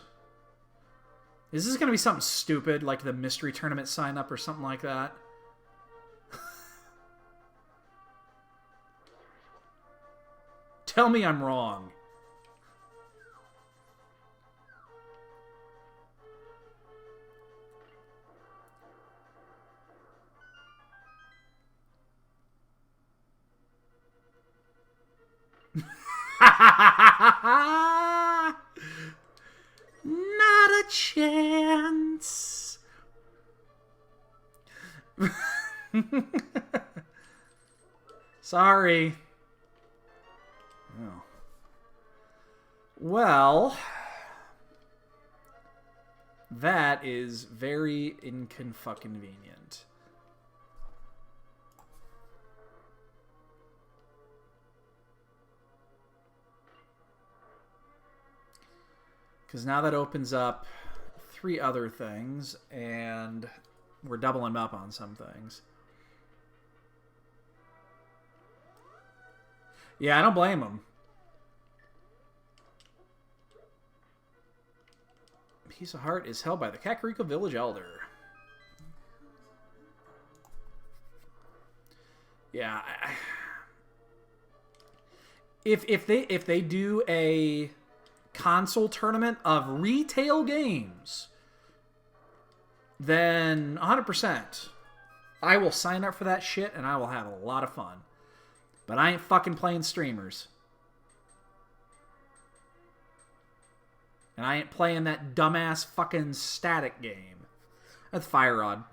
Is this going to be something stupid, like the mystery tournament sign up or something like that? Tell me I'm wrong. Not a chance. Sorry. Oh. Well, that is very inconfucconvenient. Because now that opens up 3 other things, and we're doubling up on some things. Yeah, I don't blame them. Piece of Heart is held by the Kakariko Village Elder. Yeah. If they do a console tournament of retail games, then 100%. I will sign up for that shit and I will have a lot of fun. But I ain't fucking playing streamers. And I ain't playing that dumbass fucking static game. That's Fire Rod.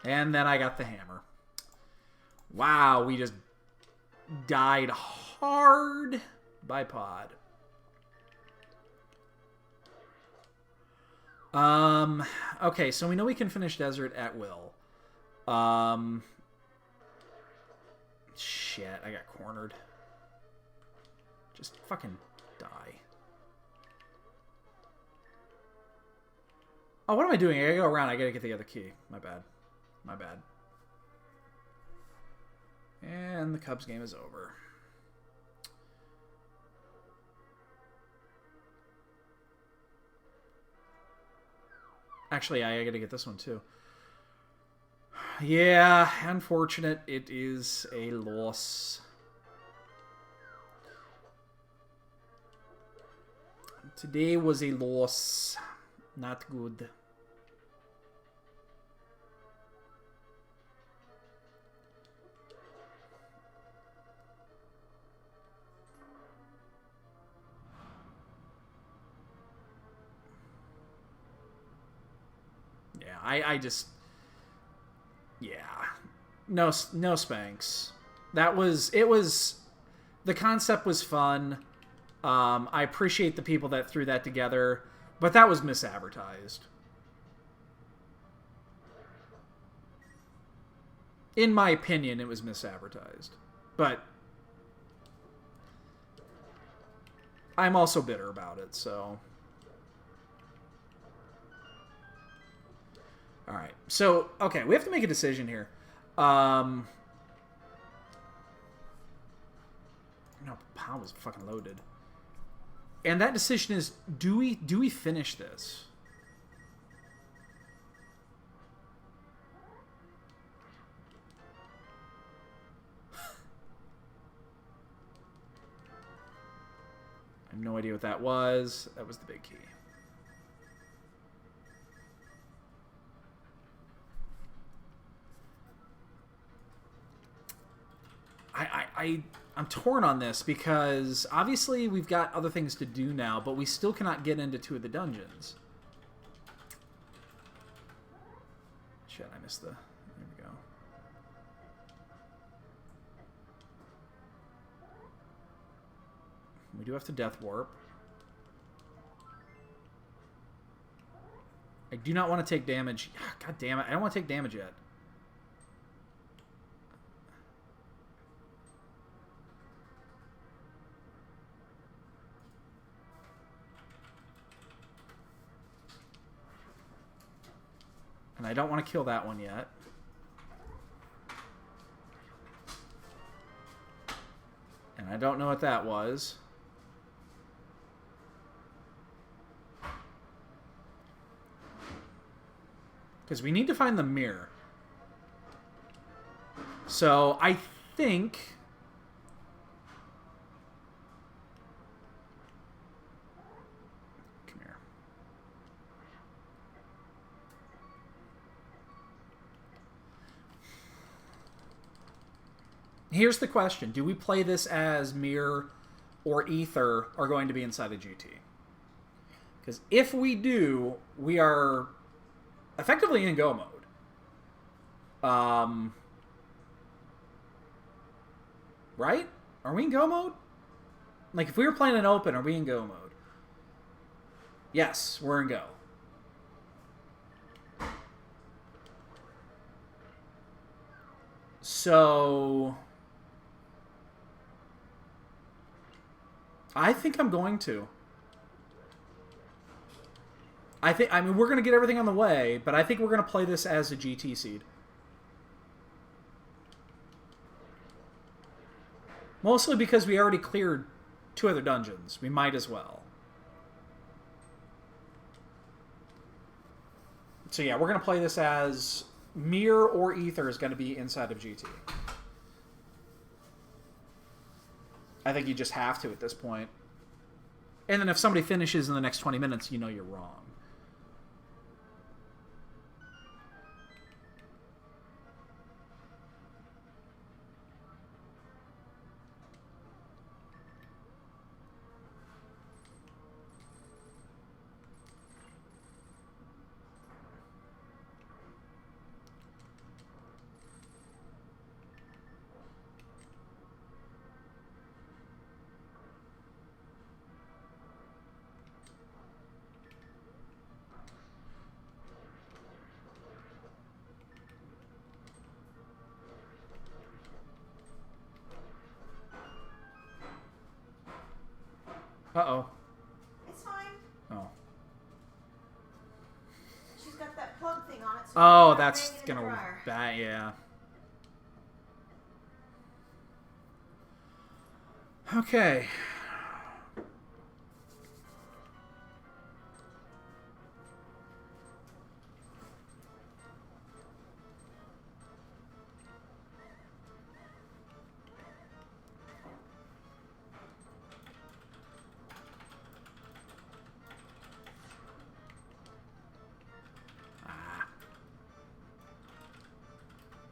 And then I got the hammer. Wow, we just died hard by pod. Okay, so we know we can finish Desert at will. Shit, I got cornered. Just fucking die. Oh, what am I doing? I gotta go around. I gotta get the other key. My bad. My bad. And the Cubs game is over. Actually, I gotta get this one too. Yeah, unfortunate. It is a loss. Today was a loss. Not good. Yeah, I just... Yeah. No spanks. That was... It was... The concept was fun. I appreciate the people that threw that together, but that was misadvertised. In my opinion, it was misadvertised. But I'm also bitter about it, so... Alright, so, okay, we have to make a decision here. No, POW was fucking loaded. And that decision is, do we finish this? I have no idea what that was. That was the big key. I'm torn on this because obviously we've got other things to do now, but we still cannot get into 2 of the dungeons. Shit, I missed the... There we go. We do have to Death Warp. I do not want to take damage. God damn it. I don't want to take damage yet. And I don't want to kill that one yet. And I don't know what that was. Because we need to find the mirror. So I think... Come here. Here's the question. Do we play this as mirror or ether are going to be inside of GT? Because if we do, we are... effectively in go mode. Right? Are we in go mode? Like, if we were playing an open, are we in go mode? Yes, we're in go. So... I think I'm going to. I mean, we're going to get everything on the way, but I think we're going to play this as a GT seed. Mostly because we already cleared 2 other dungeons. We might as well. So yeah, we're going to play this as mirror or ether is going to be inside of GT. I think you just have to at this point. And then if somebody finishes in the next 20 minutes, you know you're wrong. Uh-oh. It's fine. Oh. She's got that plug thing on it. So Oh, that's gonna... yeah. Okay.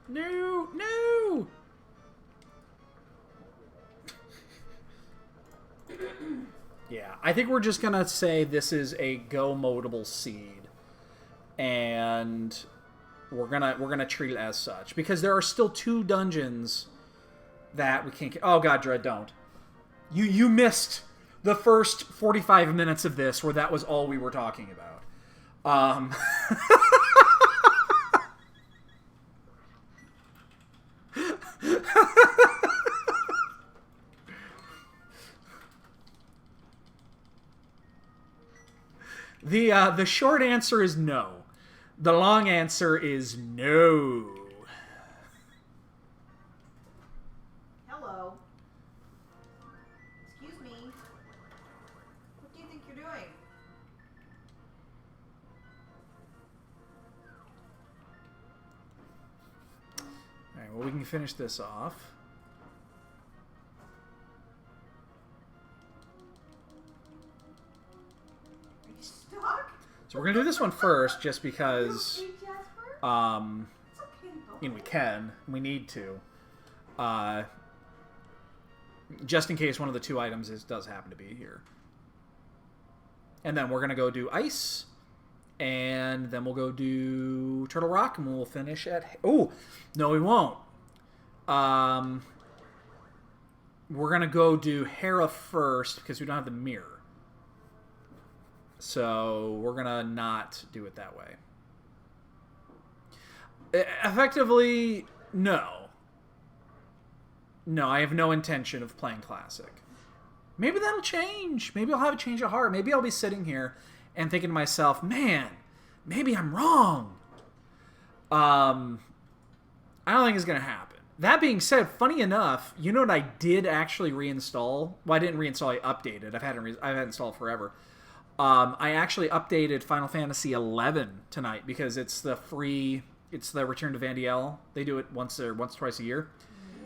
No! No! Yeah, I think we're just gonna say this is a go-modable seed. And we're gonna treat it as such. Because there are still 2 dungeons that we can't... Oh god, Dread, don't. You missed the first 45 minutes of this where that was all we were talking about. The short answer is no. The long answer is no. Hello. Excuse me. What do you think you're doing? Alright, well, we can finish this off. So we're going to do this one first, just because, we can, we need to, just in case one of the 2 items does happen to be here. And then we're going to go do Ice, and then we'll go do Turtle Rock, and we'll finish at... Oh! No, we won't. we're going to go do Hera first because we don't have the mirror. So we're going to not do it that way. Effectively, no. No, I have no intention of playing Classic. Maybe that'll change. Maybe I'll have a change of heart. Maybe I'll be sitting here and thinking to myself, man, maybe I'm wrong. I don't think it's going to happen. That being said, funny enough, you know what I did actually reinstall? Well, I didn't reinstall, I updated. I've had it installed forever. I actually updated Final Fantasy XI tonight because it's the Return to Vandiel. They do it once or twice a year.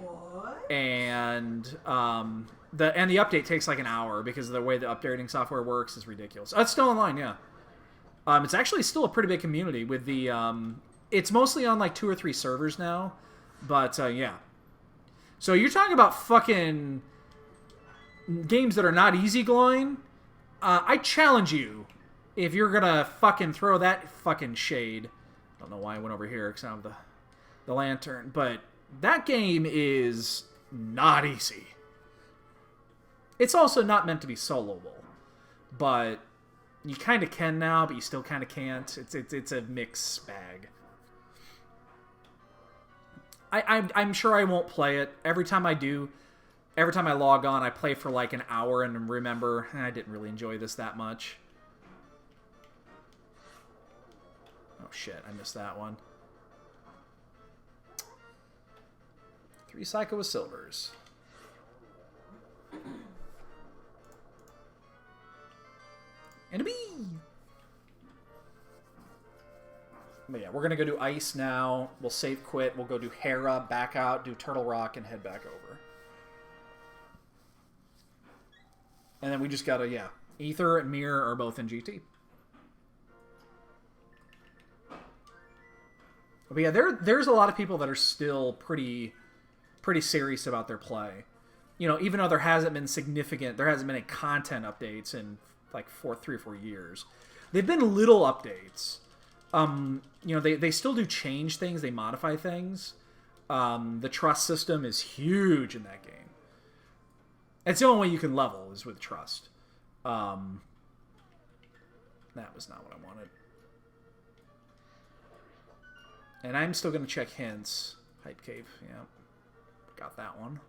What? And the update takes like an hour because of the way the updating software works is ridiculous. It's still online, yeah. It's actually still a pretty big community with the it's mostly on like 2 or 3 servers now, but yeah. So you're talking about fucking games that are not easygoing. I challenge you, if you're gonna fucking throw that fucking shade. I don't know why I went over here because I have the lantern, but that game is not easy. It's also not meant to be soloable, but you kind of can now, but you still kind of can't. It's a mixed bag. I'm sure I won't play it. Every time I log on, I play for like an hour and remember, I didn't really enjoy this that much. Oh shit, I missed that one. 3 Psycho with silvers. And a bee! But yeah, we're going to go do Ice now. We'll save quit. We'll go do Hera, back out, do Turtle Rock, and head back over. And then we just got to, yeah. Ether and Mirror are both in GT. But yeah, there's a lot of people that are still pretty serious about their play. You know, even though there hasn't been any content updates in like 3 or 4 years. They've been little updates. You know, they still do change things. They modify things. The trust system is huge in that game. It's the only way you can level is with trust. That was not what I wanted. And I'm still going to check hints. Hype Cave, yeah. Got that one.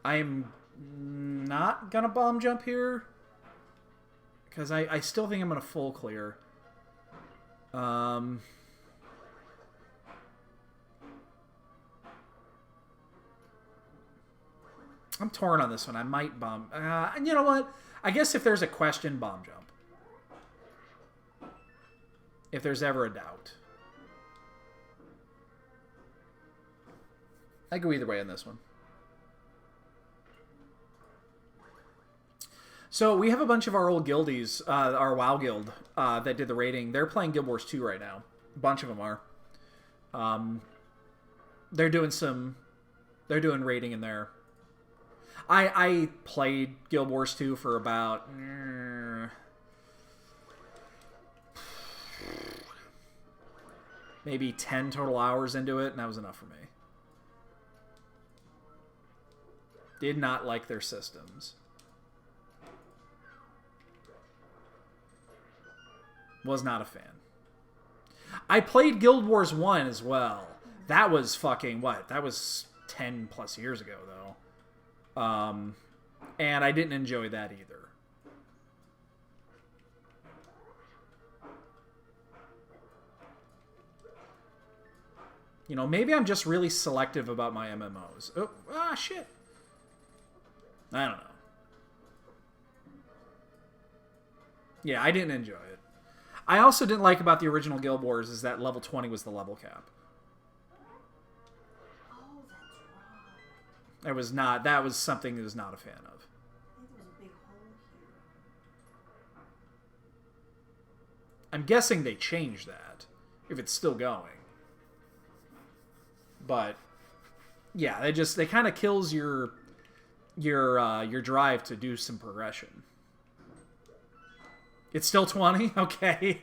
I'm not going to bomb jump here. Because I still think I'm going to full clear. I'm torn on this one. I might bomb. And you know what? I guess if there's a question, bomb jump. If there's ever a doubt. I go either way on this one. So we have a bunch of our old guildies, our WoW guild, that did the raiding. They're playing Guild Wars 2 right now. A bunch of them are. They're doing raiding in there. I played Guild Wars 2 for about maybe 10 total hours into it, and that was enough for me. Did not like their systems. Was not a fan. I played Guild Wars 1 as well. That was fucking what? That was 10 plus years ago, though. And I didn't enjoy that either. You know, maybe I'm just really selective about my MMOs. Oh, shit. I don't know. Yeah, I didn't enjoy it. I also didn't like about the original Guild Wars is that level 20 was the level cap. Oh, that's right. It was not. That was something I was not a fan of. I think there's a big hole here. I'm guessing they changed that, if it's still going. But yeah, they kind of kills your drive to do some progression. It's still 20? Okay.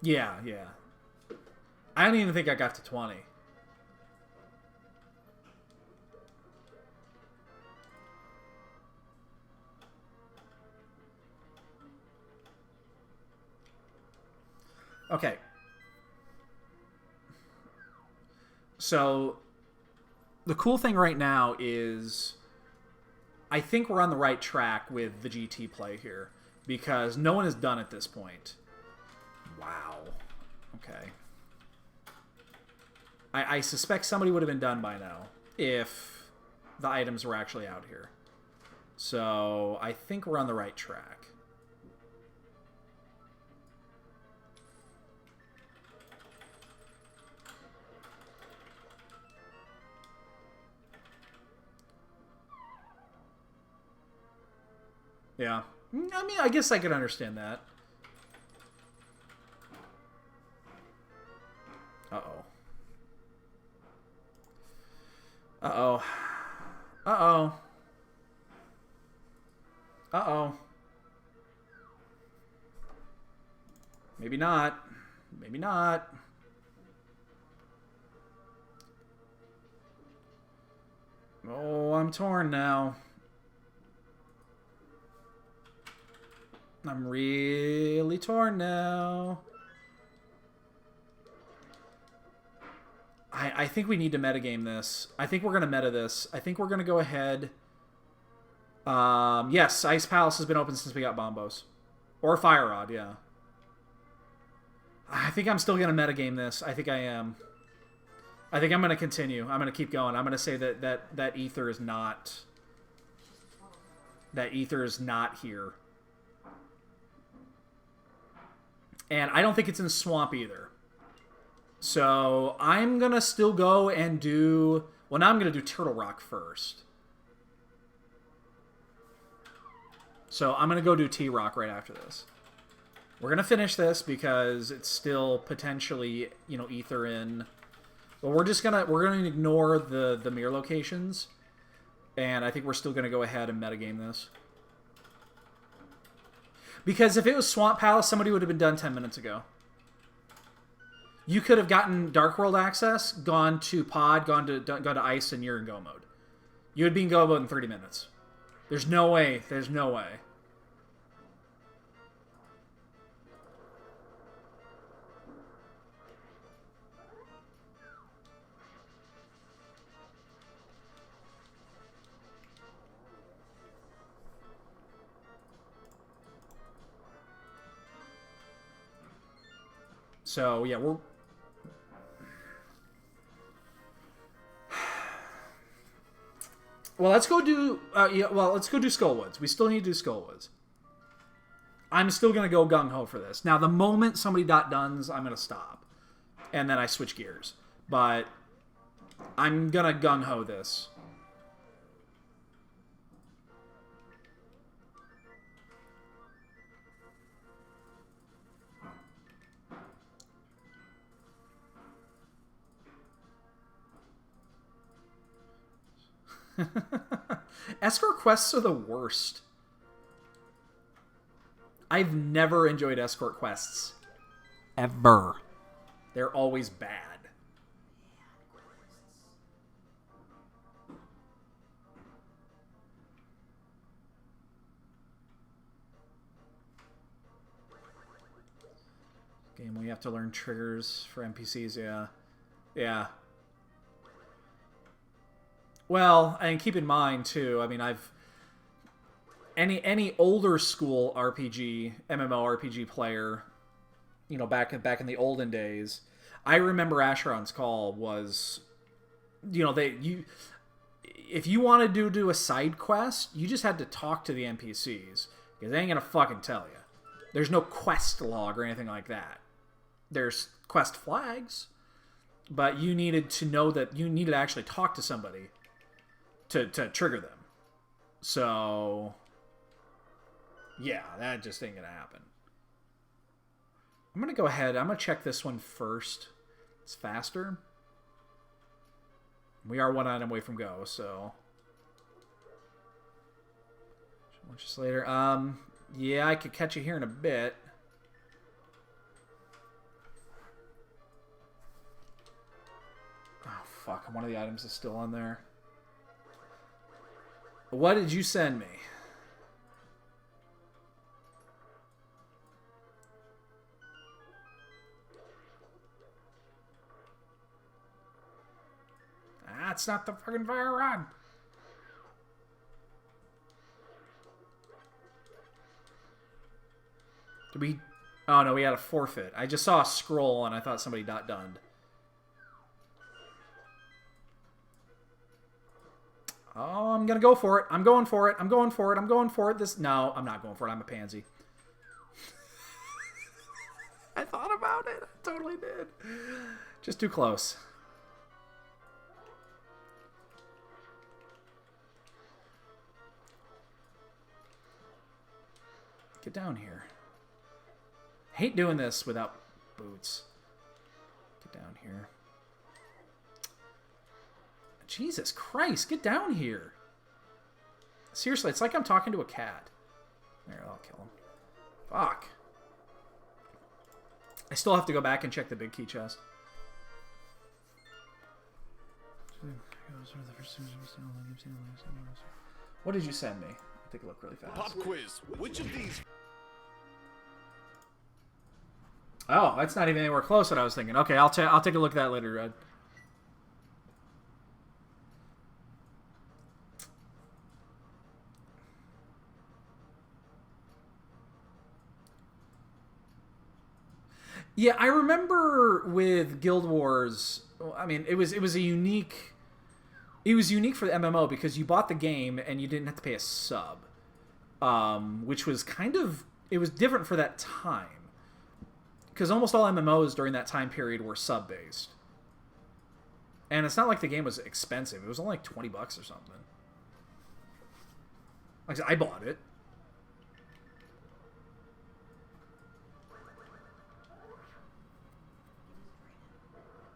Yeah, yeah. I don't even think I got to 20. Okay. So, the cool thing right now is I think we're on the right track with the GT play here because no one is done at this point. Wow. Okay. I suspect somebody would have been done by now if the items were actually out here. So I think we're on the right track. Yeah. I mean, I guess I could understand that. Uh-oh. Uh-oh. Uh-oh. Uh-oh. Maybe not. Maybe not. Oh, I'm torn now. I'm really torn now. I think we need to metagame this. I think we're going to meta this. I think we're going to go ahead. Yes, Ice Palace has been open since we got Bombos. Or Fire Rod, yeah. I think I'm still going to metagame this. I think I am. I think I'm going to continue. I'm going to keep going. I'm going to say that Ether is not... That Ether is not here. And I don't think it's in Swamp either. So I'm going to still go and do... Well, now I'm going to do Turtle Rock first. So I'm going to go do T-Rock right after this. We're going to finish this because it's still potentially, you know, Ether in. But we're going to ignore the mirror locations. And I think we're still going to go ahead and metagame this. Because if it was Swamp Palace, somebody would have been done 10 minutes ago. You could have gotten Dark World access, gone to Pod, gone to Ice, and you're in Go mode. You would be in Go mode in 30 minutes. There's no way. There's no way. So, yeah, we're... Well, let's go do... let's go do Skullwoods. We still need to do Skullwoods. I'm still going to go gung-ho for this. Now, the moment somebody .duns, I'm going to stop. And then I switch gears. But I'm going to gung-ho this. Escort quests are the worst. I've never enjoyed escort quests. Ever. They're always bad. Game where you have to learn triggers for NPCs, yeah. Yeah. Well, and keep in mind too, I mean, I've any older school RPG, MMORPG player, you know, back in the olden days, I remember Asheron's Call was, you know, if you wanted to do a side quest, you just had to talk to the NPCs because they ain't gonna fucking tell you. There's no quest log or anything like that. There's quest flags, but you needed to know that you needed to actually talk to somebody to trigger them. So, yeah, that just ain't gonna happen. I'm gonna go ahead. I'm gonna check this one first. It's faster. We are one item away from go, so watch this later. Yeah, I could catch you here in a bit. fuck. One of the items is still on there. What did you send me? That's not the fucking fire rod. Did we... Oh, no, we had a forfeit. I just saw a scroll, and I thought somebody got done. Oh, I'm gonna go for it. I'm going for it. I'm going for it. I'm going for it. No, I'm not going for it. I'm a pansy. I thought about it. I totally did. Just too close. Get down here. Hate doing this without boots. Get down here. Jesus Christ, get down here. Seriously, it's like I'm talking to a cat. There, I'll kill him. Fuck. I still have to go back and check the big key chest. What did you send me? I'll take a look really fast. Pop quiz. Which of these... Oh, that's not even anywhere close what I was thinking. Okay, I'll take a look at that later, Red. Yeah, I remember with Guild Wars. I mean, it was a unique. It was unique for the MMO because you bought the game and you didn't have to pay a sub, which was kind of it was different for that time. Because almost all MMOs during that time period were sub-based. And it's not like the game was expensive. It was only like $20 or something. Like I said, I bought it.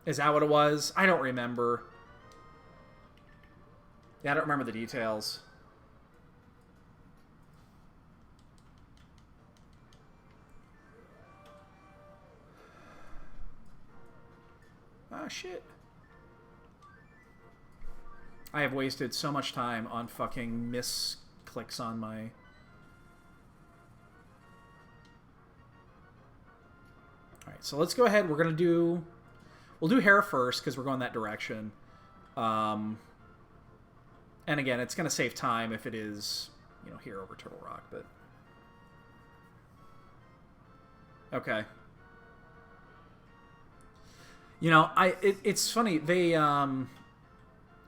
Is that what it was? I don't remember. Yeah, I don't remember the details. Ah, shit. I have wasted so much time on fucking misclicks on my... Alright, so let's go ahead. We're going to do... We'll do hair first, because we're going that direction. And again, it's going to save time if it is, you know, here over Turtle Rock, but... Okay. You know, it's funny, they, when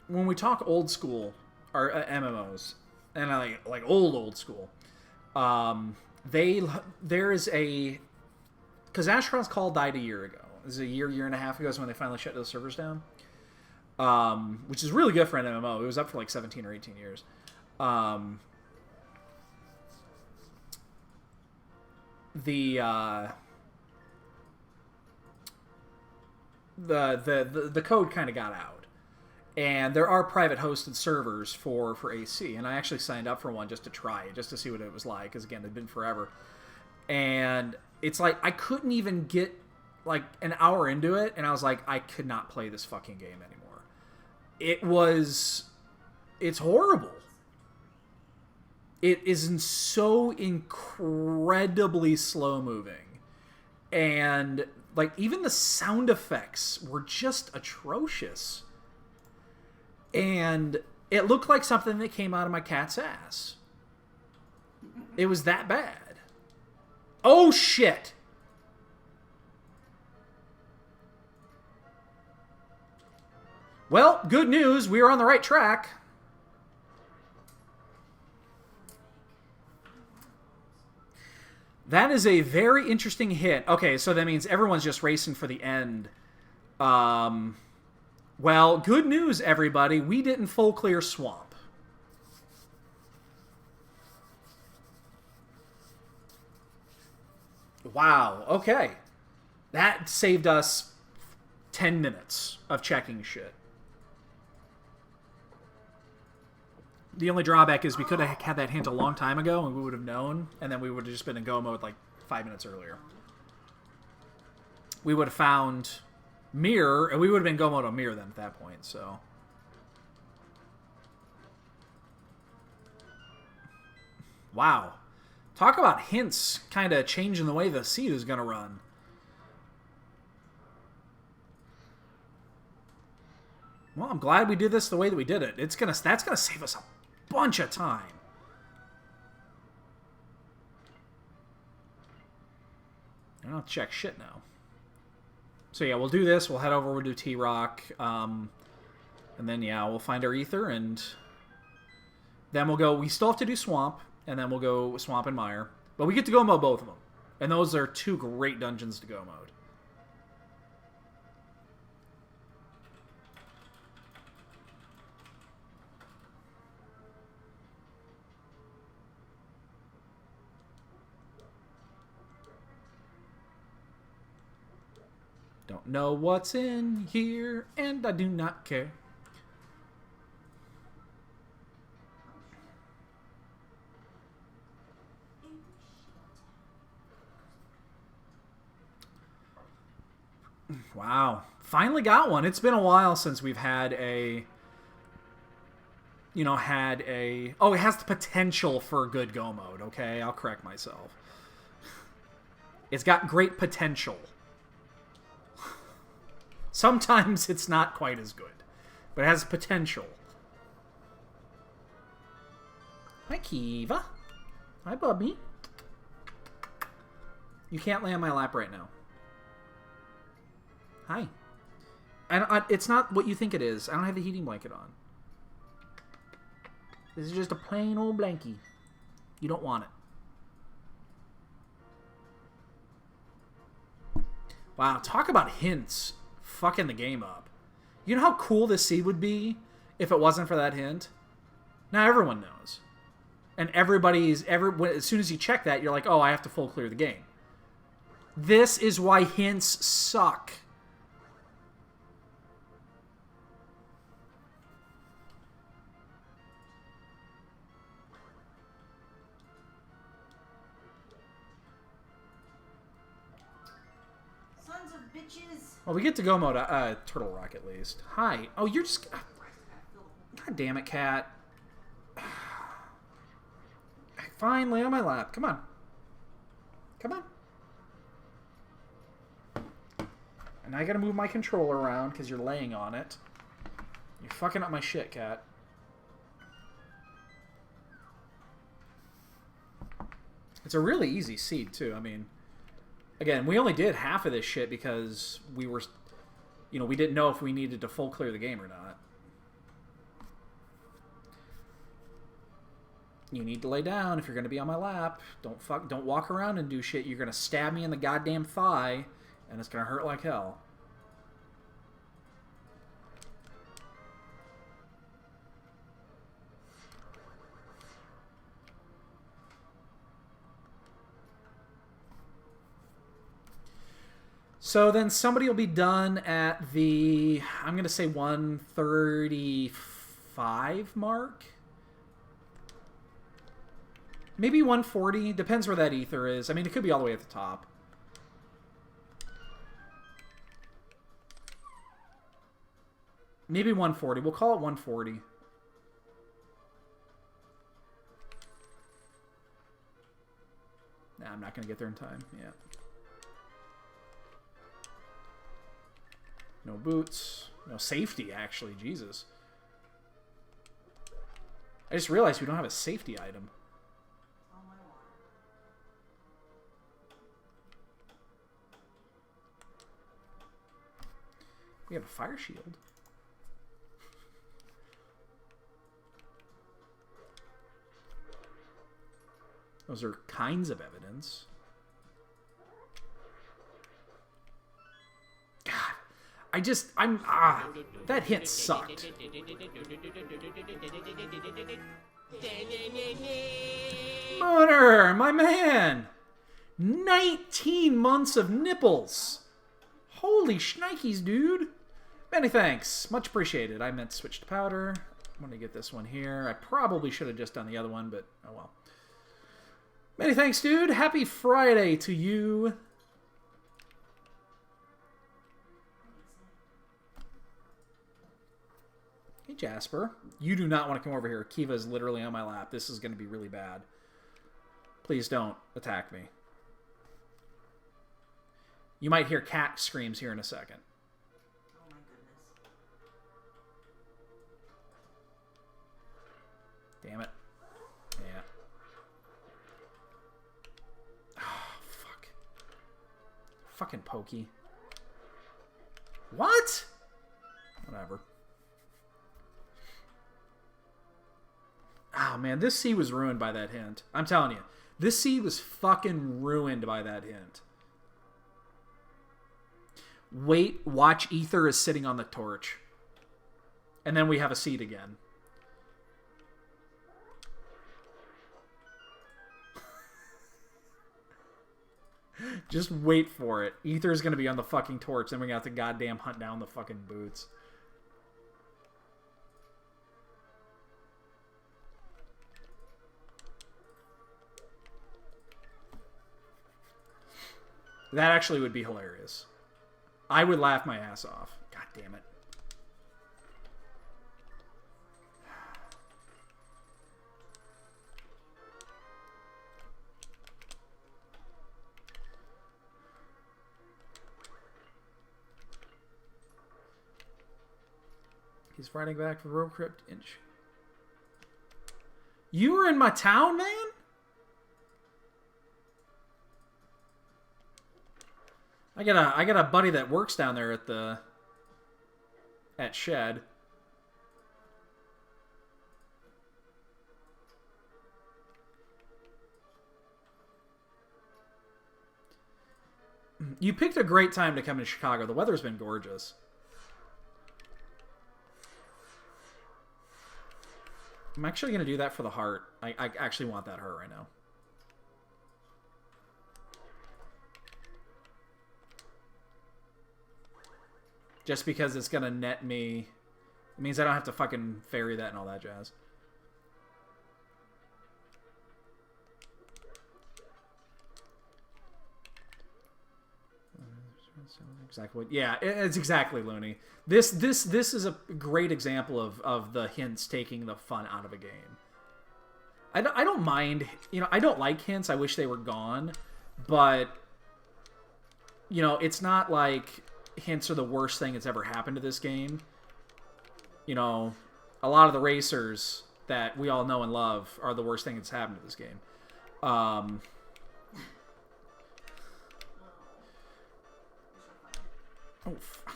we talk old school, or MMOs, and like old school, there's a... Because Asheron's Call died a year ago. It was a year and a half ago is when they finally shut those servers down. Which is really good for an MMO. It was up for like 17 or 18 years. The code kind of got out. And there are private hosted servers for AC. And I actually signed up for one just to try it, just to see what it was like. Because again, it'd been forever. And it's like, I couldn't even get like an hour into it, and I was like, I could not play this fucking game anymore. It's horrible. It is so incredibly slow moving. And like even the sound effects were just atrocious. And it looked like something that came out of my cat's ass. It was that bad. Oh shit! Well, good news. We are on the right track. That is a very interesting hit. Okay, so that means everyone's just racing for the end. Well, good news, everybody. We didn't full clear Swamp. Wow, okay. That saved us 10 minutes of checking shit. The only drawback is we could have had that hint a long time ago and we would have known, and then we would have just been in go mode like 5 minutes earlier. We would have found mirror, and we would have been go mode on mirror then at that point, so. Wow. Talk about hints kind of changing the way the seed is going to run. Well, I'm glad we did this the way that we did it. That's gonna save us a bunch of time. I don't check shit now. So yeah, we'll do this. We'll head over. We'll do T-Rock, and then yeah, we'll find our ether, and then we'll go. We still have to do Swamp, and then we'll go Swamp and Mire. But we get to go mode both of them, and those are two great dungeons to go mode. Don't know what's in here, and I do not care. Wow. Finally got one. It's been a while since we've had a... Oh, it has the potential for a good go mode, okay? I'll correct myself. It's got great potential. Sometimes it's not quite as good, but it has potential. Hi, Kiva. Hi, Bubby. You can't lay on my lap right now. Hi. It's not what you think it is. I don't have the heating blanket on. This is just a plain old blankie. You don't want it. Wow, talk about hints. Fucking the game up. You know how cool this seed would be if it wasn't for that hint? Now everyone knows. And as soon as you check that, you're like, oh, I have to full clear the game. This is why hints suck. Well, we get to go mode Turtle Rock at least. Hi. Oh, you're just... God damn it, cat. Fine, lay on my lap. Come on. Come on. And I gotta move my controller around because you're laying on it. You're fucking up my shit, cat. It's a really easy seed, too. I mean... Again, we only did half of this shit because we were, we didn't know if we needed to full clear the game or not. You need to lay down if you're going to be on my lap. Don't walk around and do shit. You're going to stab me in the goddamn thigh, and it's going to hurt like hell. So then somebody will be done at the, I'm going to say 135 mark. Maybe 140. Depends where that ether is. I mean, it could be all the way at the top. Maybe 140. We'll call it 140. Nah, I'm not going to get there in time. Yeah. No boots. No safety, actually. Jesus. I just realized we don't have a safety item. We have a fire shield. Those are kinds of evidence. That hit sucked. Mooner, my man! 19 months of nipples! Holy shnikes, dude! Many thanks. Much appreciated. I meant to switch to powder. I'm going to get this one here. I probably should have just done the other one, but oh well. Many thanks, dude. Happy Friday to you. Jasper. You do not want to come over here. Kiva is literally on my lap. This is going to be really bad. Please don't attack me. You might hear cat screams here in a second. Oh my goodness. Damn it. Yeah. Oh, fuck. Fucking pokey. What? Whatever. Oh, man. This sea was ruined by that hint. I'm telling you. This sea was fucking ruined by that hint. Wait, watch Ether is sitting on the torch. And then we have a seed again. Just wait for it. Ether's gonna be on the fucking torch, then we're gonna have to goddamn hunt down the fucking boots. That actually would be hilarious. I would laugh my ass off. God damn it. He's fighting back for Rogue Crypt Inch. You were in my town, man? I got a buddy that works down there at Shed. You picked a great time to come to Chicago. The weather's been gorgeous. I'm actually going to do that for the heart. I actually want that heart right now. Just because it's going to net me. It means I don't have to fucking ferry that and all that jazz. Exactly. Yeah, it's exactly loony. This is a great example of the hints taking the fun out of a game. I don't mind, I don't like hints. I wish they were gone, but it's not like hints are the worst thing that's ever happened to this game. A lot of the racers that we all know and love are the worst thing that's happened to this game. Oh,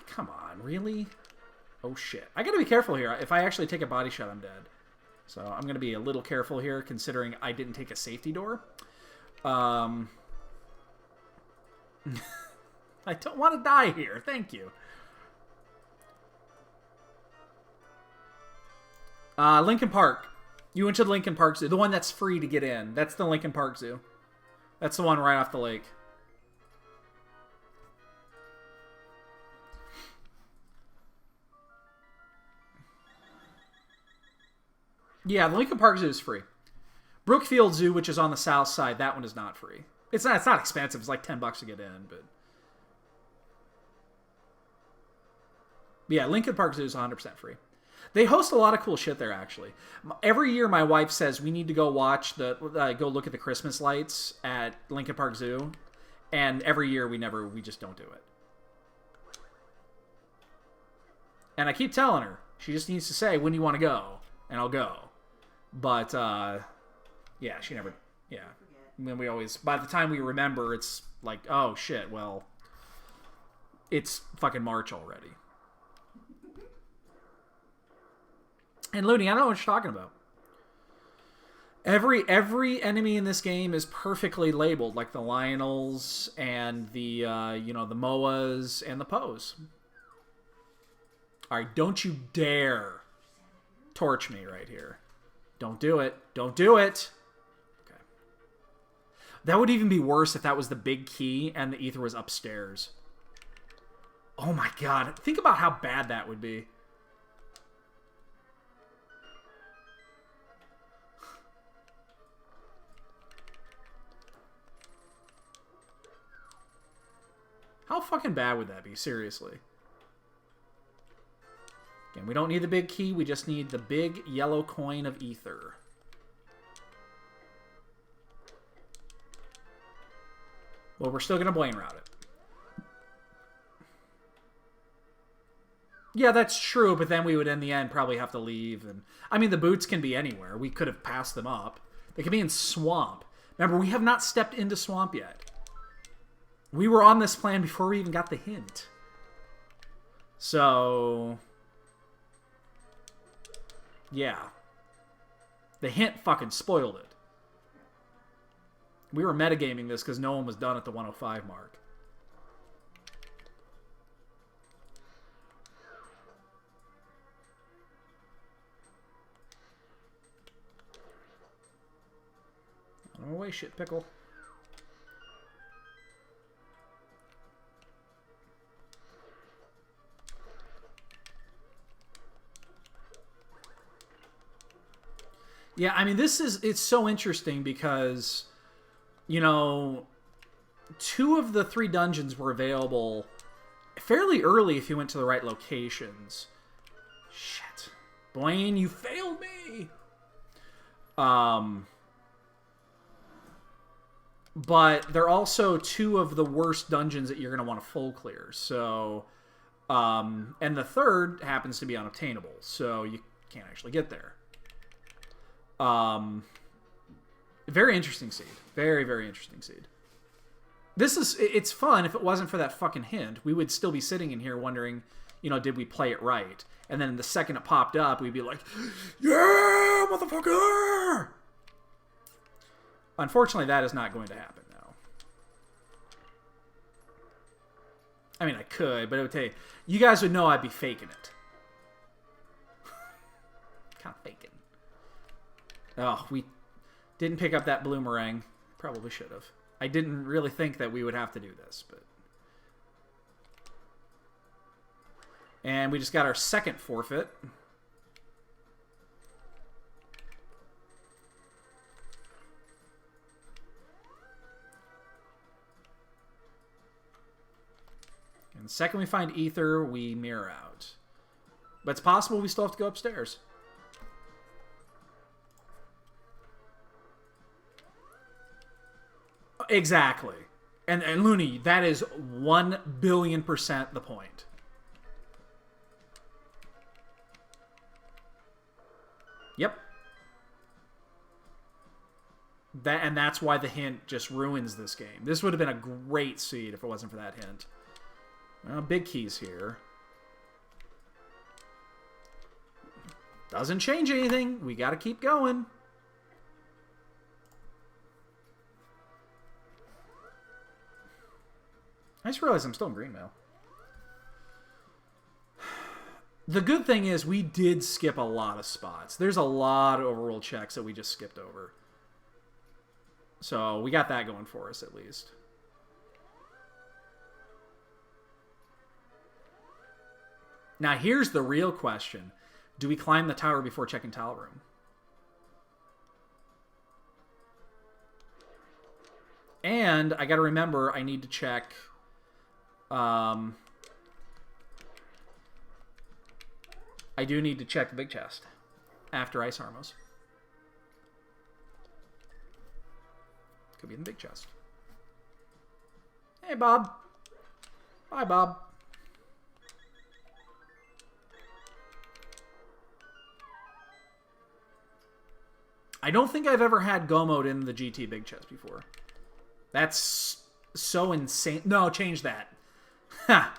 come on, really? Oh, shit. I gotta be careful here. If I actually take a body shot, I'm dead. So I'm gonna be a little careful here, considering I didn't take a safety door. I don't want to die here. Thank you. Lincoln Park. You went to the Lincoln Park Zoo. The one that's free to get in. That's the Lincoln Park Zoo. That's the one right off the lake. Yeah, the Lincoln Park Zoo is free. Brookfield Zoo, which is on the south side, that one is not free. It's not expensive. It's like $10 to get in, but yeah, Lincoln Park Zoo is 100% free. They host a lot of cool shit there, actually. Every year, my wife says we need to go watch go look at the Christmas lights at Lincoln Park Zoo, and every year we just don't do it. And I keep telling her, she just needs to say, when do you want to go? And I'll go. But, yeah, she never, yeah. And then by the time we remember, it's like, oh, shit, well, it's fucking March already. And Looney, I don't know what you're talking about. Every enemy in this game is perfectly labeled, like the Lionels and the, the Moas and the Poes. All right, don't you dare torch me right here. Don't do it. Don't do it. Okay. That would even be worse if that was the big key and the ether was upstairs. Oh my god. Think about how bad that would be. How fucking bad would that be? Seriously. Again, we don't need the big key. We just need the big yellow coin of ether. Well, we're still going to Blaine route it. Yeah, that's true, but then we would, in the end, probably have to leave. And I mean, the boots can be anywhere. We could have passed them up. They could be in Swamp. Remember, we have not stepped into Swamp yet. We were on this plan before we even got the hint. So... yeah. The hint fucking spoiled it. We were metagaming this because no one was done at the 105 mark. No way, shit pickle. Yeah, I mean, it's so interesting because, you know, 2 of the 3 dungeons were available fairly early if you went to the right locations. Shit. Blaine, you failed me! But they're also 2 of the worst dungeons that you're going to want to full clear. So, and the 3rd happens to be unobtainable, so you can't actually get there. Very interesting seed. Very, very interesting seed. It's fun. If it wasn't for that fucking hint, we would still be sitting in here wondering, you know, did we play it right? And then the second it popped up, we'd be like, yeah, motherfucker! Unfortunately, that is not going to happen now. I mean, I could, but it would take... You guys would know I'd be faking it. Kind of faking. Oh, we didn't pick up that bloomerang. Probably should have. I didn't really think that we would have to do this, but... And we just got our second forfeit. And the second we find ether, we mirror out. But it's possible we still have to go upstairs. Exactly. And Looney, that is 1,000,000,000% the point. Yep. And that's why the hint just ruins this game. This would have been a great seed if it wasn't for that hint. Well, big keys here. Doesn't change anything. We got to keep going. I just realized I'm still in green mail. The good thing is we did skip a lot of spots. There's a lot of overroll checks that we just skipped over. So we got that going for us at least. Now here's the real question. Do we climb the tower before checking towel room? And I got to remember I need to check... I do need to check the big chest after Ice Armos. Could be in the big chest. Hey, Bob. Bye, Bob. I don't think I've ever had Go mode in the GT big chest before. That's so insane. No, change that. Ha!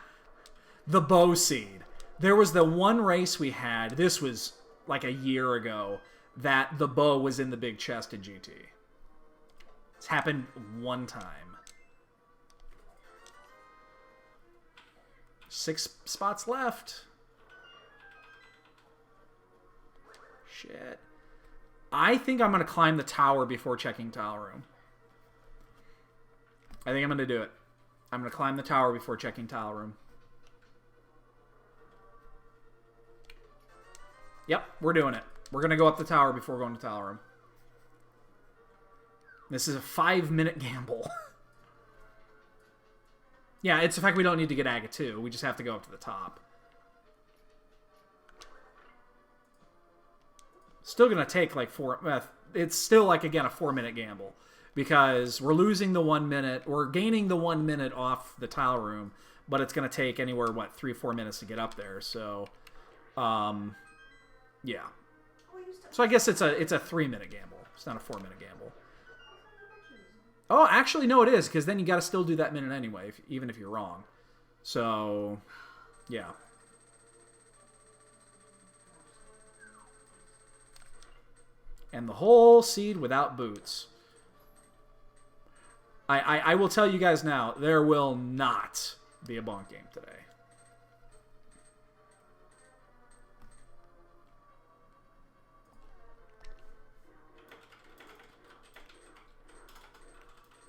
The bow seed. There was the one race we had, this was like a year ago, that the bow was in the big chest in GT. It's happened one time. 6 spots left. Shit. I think I'm going to climb the tower before checking towel room. I think I'm going to do it. I'm going to climb the tower before checking towel room. Yep, we're doing it. We're going to go up the tower before going to towel room. This is a 5-minute gamble. Yeah, it's the fact we don't need to get Aga 2. We just have to go up to the top. Still going to take like it's still like, again, a 4-minute gamble. Because we're losing the 1 minute, or gaining the 1 minute off the tile room, but it's going to take anywhere, 3 or 4 minutes to get up there. So, yeah. So I guess it's a 3-minute gamble. It's not a 4-minute gamble. Oh, actually, no, it is, because then you got to still do that minute anyway, even if you're wrong. So, yeah. And the whole seed without boots. I will tell you guys now, there will not be a bonk game today.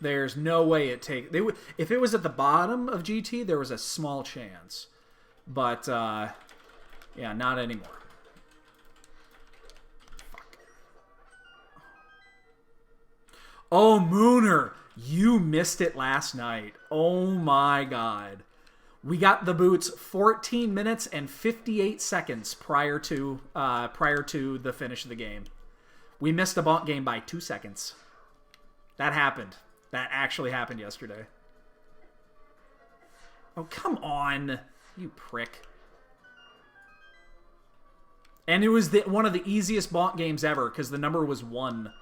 There's no way it take. They would, if it was at the bottom of GT, there was a small chance, but yeah, not anymore. Fuck. Oh, Mooner, you missed it last night. Oh my God, we got the boots 14 minutes and 58 seconds prior to the finish of the game. We missed the bonk game by 2 seconds. That happened. That actually happened yesterday. Oh, come on, you prick. And it was one of the easiest bonk games ever because the number was 1.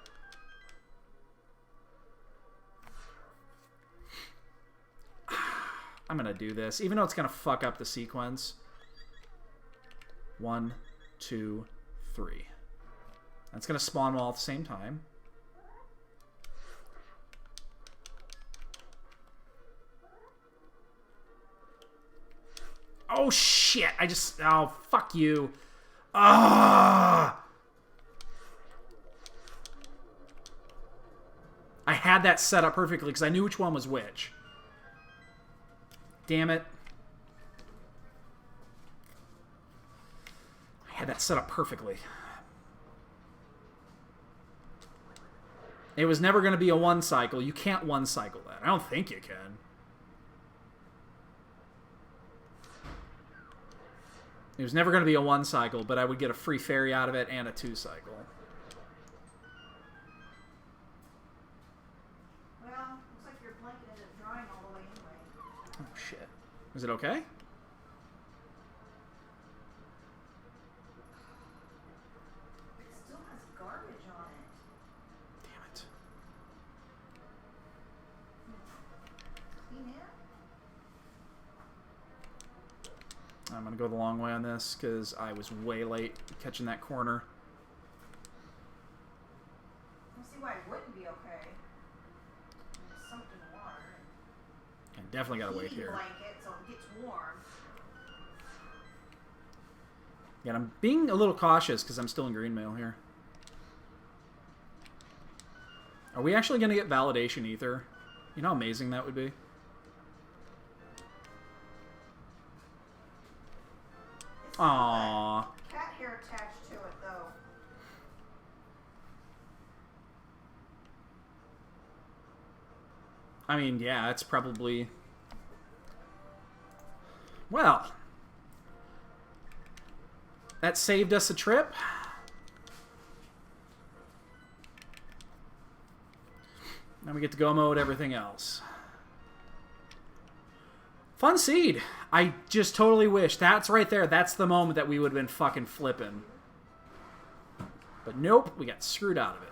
I'm going to do this, even though it's going to fuck up the sequence. 1, 2, 3. That's going to spawn them all at the same time. Oh, shit. Oh, fuck you. Ah! I had that set up perfectly because I knew which one was which. Damn it. I had that set up perfectly. It was never going to be a 1 cycle. You can't 1 cycle that. I don't think you can. It was never going to be a 1 cycle, but I would get a free fairy out of it and a 2 cycle. Well, looks like your blanket isn't drying all the way anyway. Oh, shit. Is it okay? It still has garbage on it. Damn it. Clean it? I'm going to go the long way on this because I was way late catching that corner. I see why it wouldn't be okay. It's soaked in water. And definitely got to wait here. Blanket so it gets warm. Yeah, I'm being a little cautious because I'm still in green mail here. Are we actually going to get validation ether? You know how amazing that would be? Aww. Cat hair attached to it, though. I mean, yeah, it's probably... Well, that saved us a trip. Now we get to go mode everything else. Fun seed. I just totally wish. That's right there. That's the moment that we would have been fucking flipping. But nope, we got screwed out of it.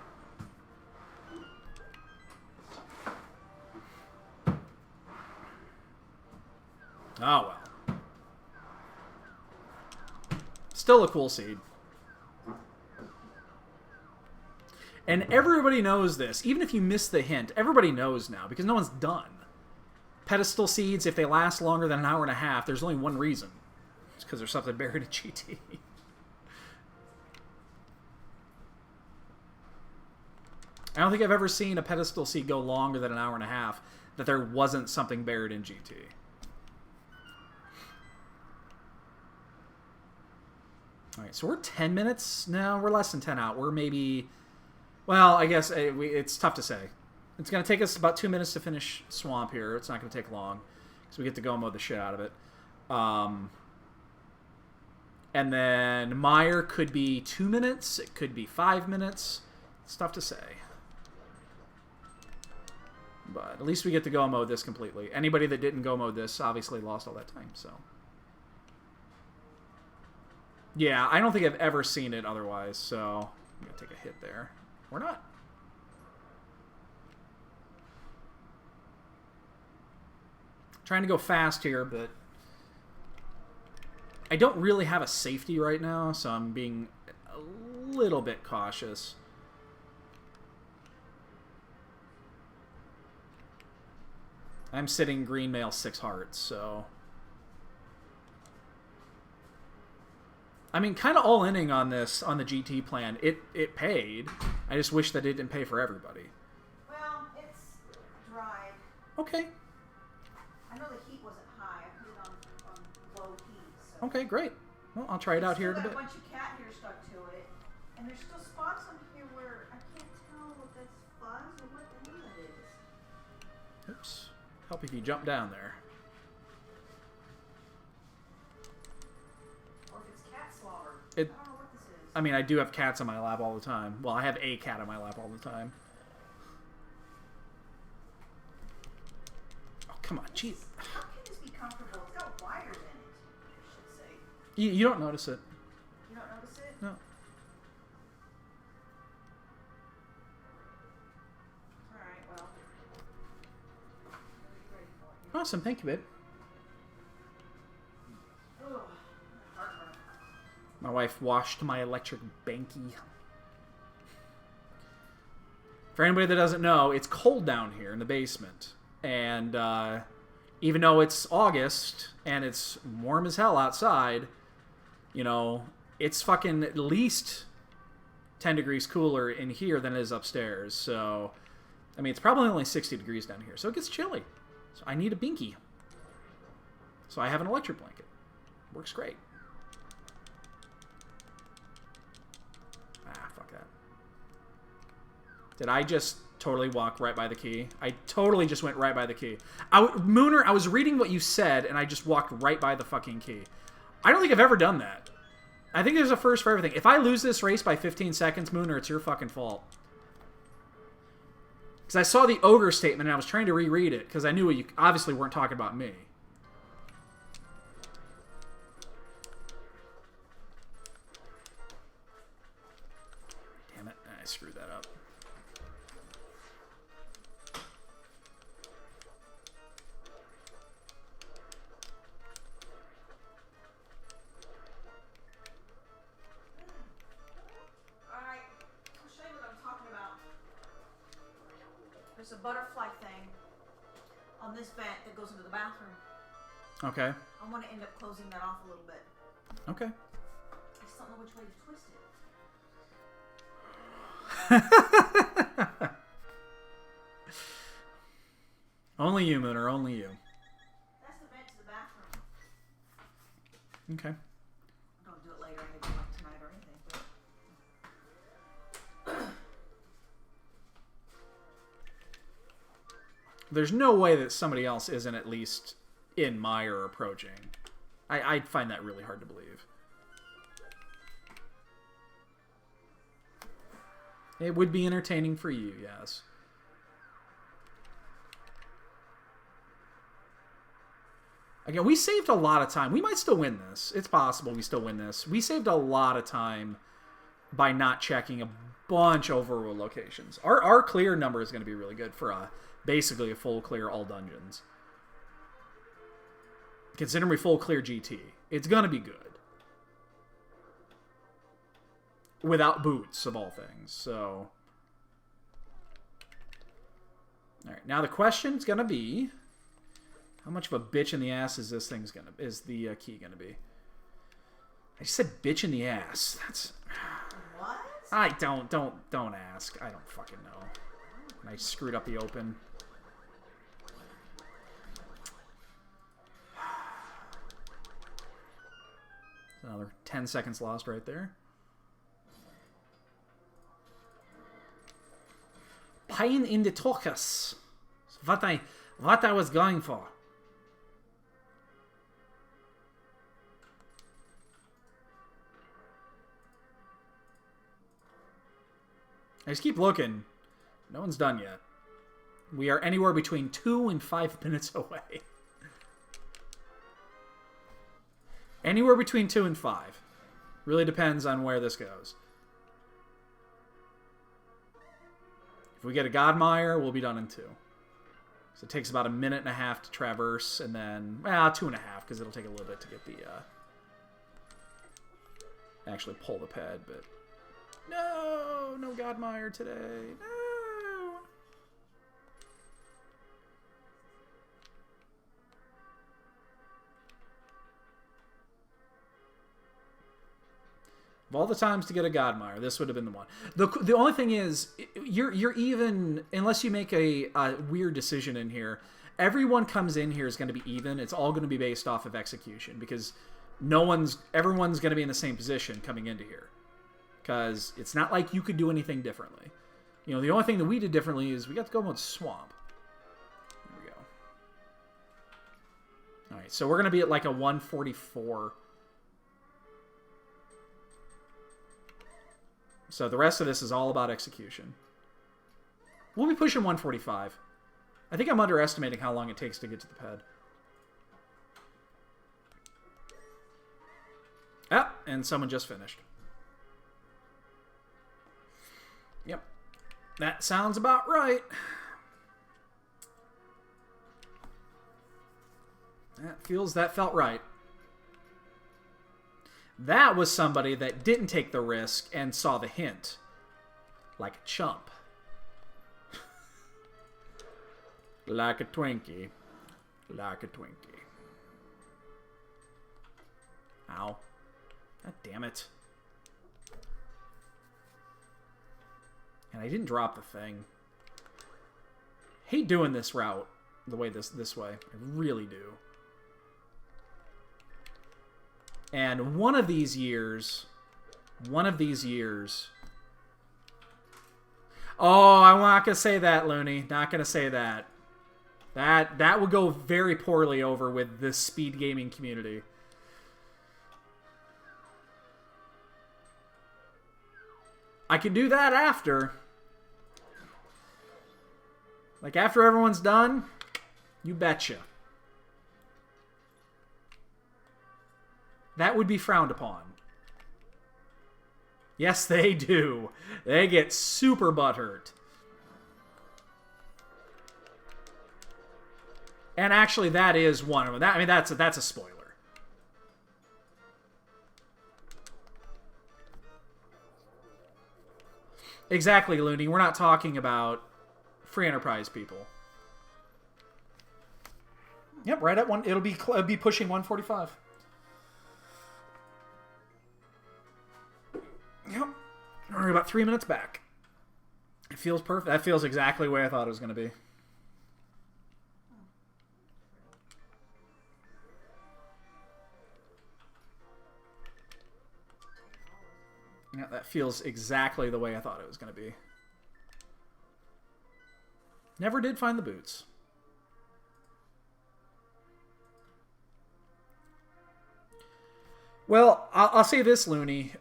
Oh well. Still a cool seed. And everybody knows this. Even if you miss the hint, everybody knows now because no one's done. Pedestal seeds, if they last longer than an hour and a half, there's only one reason. It's because there's something buried in GT. I don't think I've ever seen a pedestal seed go longer than an hour and a half that there wasn't something buried in GT. Alright, so we're 10 minutes now. We're less than 10 out. We're maybe... Well, I guess it's tough to say. It's going to take us about 2 minutes to finish Swamp here. It's not going to take long. So we get to go mode the shit out of it. And then Meyer could be 2 minutes. It could be 5 minutes. It's tough to say. But at least we get to go mode this completely. Anybody that didn't go mode this obviously lost all that time, so. Yeah, I don't think I've ever seen it otherwise, so I'm going to take a hit there. Or not. Trying to go fast here, but I don't really have a safety right now, so I'm being a little bit cautious. I'm sitting green male 6 hearts, so... I mean, kind of all-inning on this, on the GT plan. It paid. I just wish that it didn't pay for everybody. Well, it's dried. Okay. I know the heat wasn't high. I put it on low heat. So. Okay, great. Well, I'll try it out here in a bit. There's still a bunch of cat hair stuck to it. And there's still spots on here where I can't tell if that's fuzz or what the hell it is. Oops. Help if you jump down there. Or if it's cat slobber. It, I don't know what this is. I mean, I do have cats on my lap all the time. Well, I have a cat on my lap all the time. Oh, come on, gee. How can this be comfortable? It's got wires in it, I should say. You don't notice it. You don't notice it? No. Alright, well. Ready for it. Awesome, thank you, babe. Ugh, heartburn. My wife washed my electric banky. For anybody that doesn't know, it's cold down here in the basement. And even though it's August and it's warm as hell outside, you know, it's fucking at least 10 degrees cooler in here than it is upstairs. So, I mean, it's probably only 60 degrees down here. So it gets chilly. So I need a binky. So I have an electric blanket. Works great. Ah, fuck that. Did I just totally walk right by the key? I totally just went right by the key. Mooner, I was reading what you said, and I just walked right by the fucking key. I don't think I've ever done that. I think there's a first for everything. If I lose this race by 15 seconds, Mooner, it's your fucking fault. Because I saw the ogre statement, and I was trying to reread it, because I knew you obviously weren't talking about me. Damn it. I screwed that up. Alright, I'll show you what I'm talking about. There's a butterfly thing on this vent that goes into the bathroom. Okay. I want to end up closing that off a little bit. Okay. I just don't know which way to twist it. Only you, Mooner. Only you. That's the vent to the bathroom. Okay. I'm going to do it later. Maybe not tonight or anything. But... There's no way that somebody else isn't at least in Meyer approaching. I find that really hard to believe. It would be entertaining for you, yes. Again, we saved a lot of time. We might still win this. It's possible we still win this. We saved a lot of time by not checking a bunch of overrule locations. Our clear number is going to be really good for basically a full clear all dungeons. Considering we full clear GT, it's going to be good. Without boots, of all things. So, all right. Now the question is going to be, how much of a bitch in the ass is this thing's going to? Is the key going to be? I just said bitch in the ass. That's. What? I don't ask. I don't fucking know. I screwed up the open. Another 10 seconds lost right there. Pain in the torcus. What I was going for. I just keep looking. No one's done yet. We are anywhere between 2 and 5 minutes away. Anywhere between 2 and 5. Really depends on where this goes. If we get a Godmire, we'll be done in 2. So it takes about a minute and a half to traverse, and then, 2.5, because it'll take a little bit to get the, actually pull the ped, but no Godmire today. No. Of all the times to get a Godmire, this would have been the one. The only thing is, you're even, unless you make a weird decision in here, everyone comes in here is going to be even. It's all going to be based off of execution, because everyone's going to be in the same position coming into here. Because it's not like you could do anything differently. You know, the only thing that we did differently is we got to go with Swamp. Here we go. Alright, so we're going to be at like a 144. So the rest of this is all about execution. We'll be pushing 145. I think I'm underestimating how long it takes to get to the ped. Ah, and someone just finished. Yep. That sounds about right. That felt right. That was somebody that didn't take the risk and saw the hint. Like a chump. Like a Twinkie. Like a Twinkie. Ow. God damn it. And I didn't drop the thing. Hate doing this route the way this way. I really do. And one of these years... Oh, I'm not going to say that, Looney. Not going to say that. That would go very poorly over with the speed gaming community. I can do that after. Like, after everyone's done, you betcha. That would be frowned upon. Yes, they do. They get super butthurt. And actually, that is one of them. I mean, that's a spoiler. Exactly, Looney. We're not talking about free enterprise people. Yep, right at one. It'll be pushing 145. Yep. We're about 3 minutes back. It feels perfect. That feels exactly the way I thought it was going to be. Yeah, that feels exactly the way I thought it was going to be. Never did find the boots. Well, I'll say this, Looney.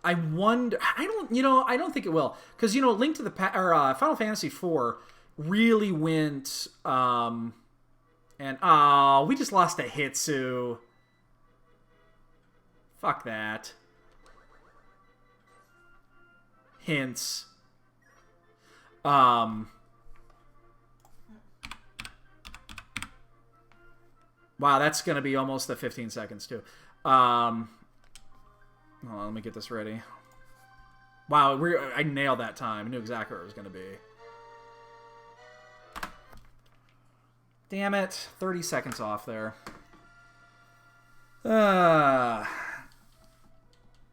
I wonder. I don't think it will, because Link to the Final Fantasy IV really went. And we just lost a Hitsu. Fuck that. Hints. Wow, that's going to be almost the 15 seconds, too. Hold on, let me get this ready. Wow, I nailed that time. I knew exactly where it was going to be. Damn it. 30 seconds off there.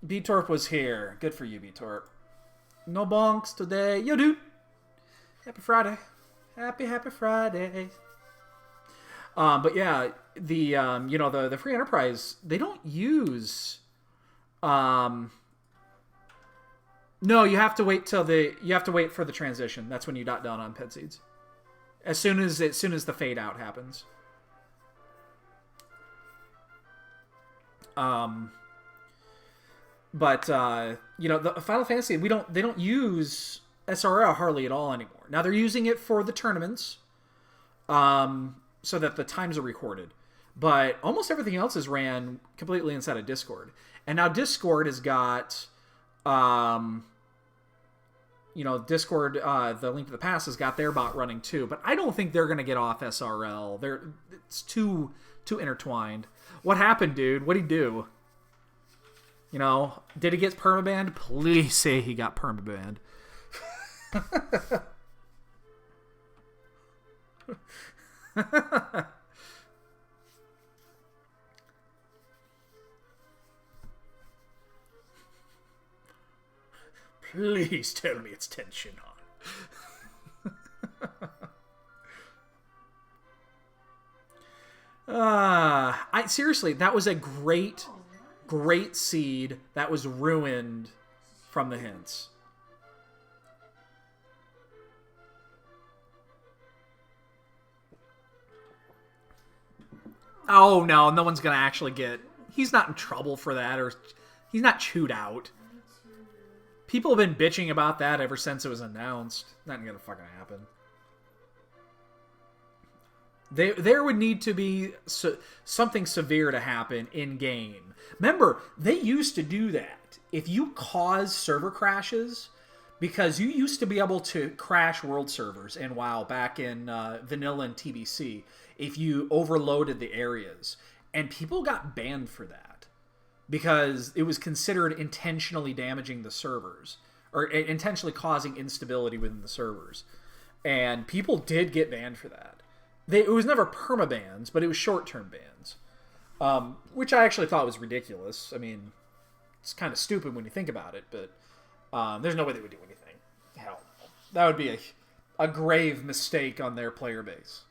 B-Torp was here. Good for you, B-Torp. No bonks today. Yo, dude. Happy Friday. Happy Friday. But yeah, the free enterprise, they don't use no, you have to wait for the transition. That's when you dot down on ped seeds. As soon as the fade out happens. But the Final Fantasy, they don't use SRL hardly at all anymore. Now they're using it for the tournaments, so that the times are recorded. But almost everything else is ran completely inside of Discord. And now Discord has got, Discord, the Link to the Past has got their bot running too. But I don't think they're going to get off SRL. It's too intertwined. What happened, dude? What'd he do? Did he get permabanned? Please say he got permabanned. Please tell me it's tension on. Seriously, that was a great seed that was ruined from the hints. Oh no one's gonna actually get. He's not in trouble for that, or he's not chewed out. People have been bitching about that ever since it was announced. Not gonna fucking happen. There would need to be something severe to happen in game. Remember, they used to do that. If you cause server crashes, because you used to be able to crash world servers in WoW back in vanilla and TBC, if you overloaded the areas, and people got banned for that because it was considered intentionally damaging the servers or intentionally causing instability within the servers, and people did get banned for that. It was never permabans, but it was short-term bans, which I actually thought was ridiculous. I mean, it's kind of stupid when you think about it, but there's no way they would do anything. Hell, that would be a grave mistake on their player base.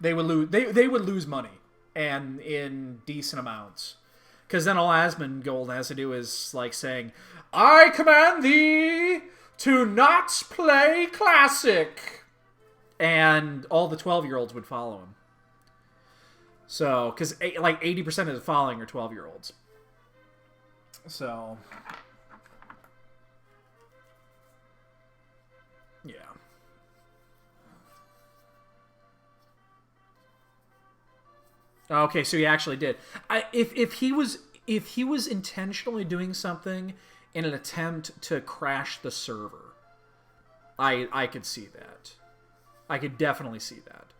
They would lose. They would lose money, and in decent amounts, because then all Asmongold has to do is like saying, "I command thee to not play Classic." And all the 12-year-olds would follow him. So, because like 80% of the following are 12-year-olds. So, yeah. Okay, so he actually did. If he was intentionally doing something in an attempt to crash the server, I could see that. I could definitely see that.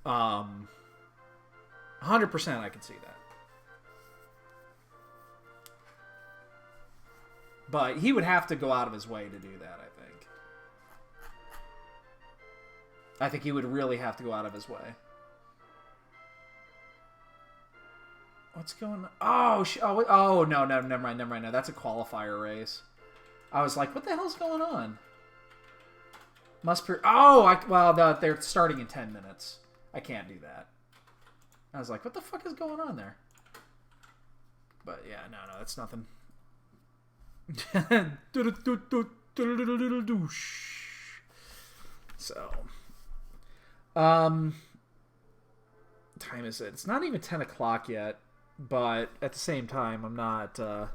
100% I could see that. But he would have to go out of his way to do that, I think. I think he would really have to go out of his way. What's going on? Oh, no, never mind. No, that's a qualifier race. I was like, what the hell's going on? They're starting in 10 minutes. I can't do that. I was like, what the fuck is going on there? But yeah, no, that's nothing. So, time is it? It's not even 10 o'clock yet, but at the same time, I'm not, I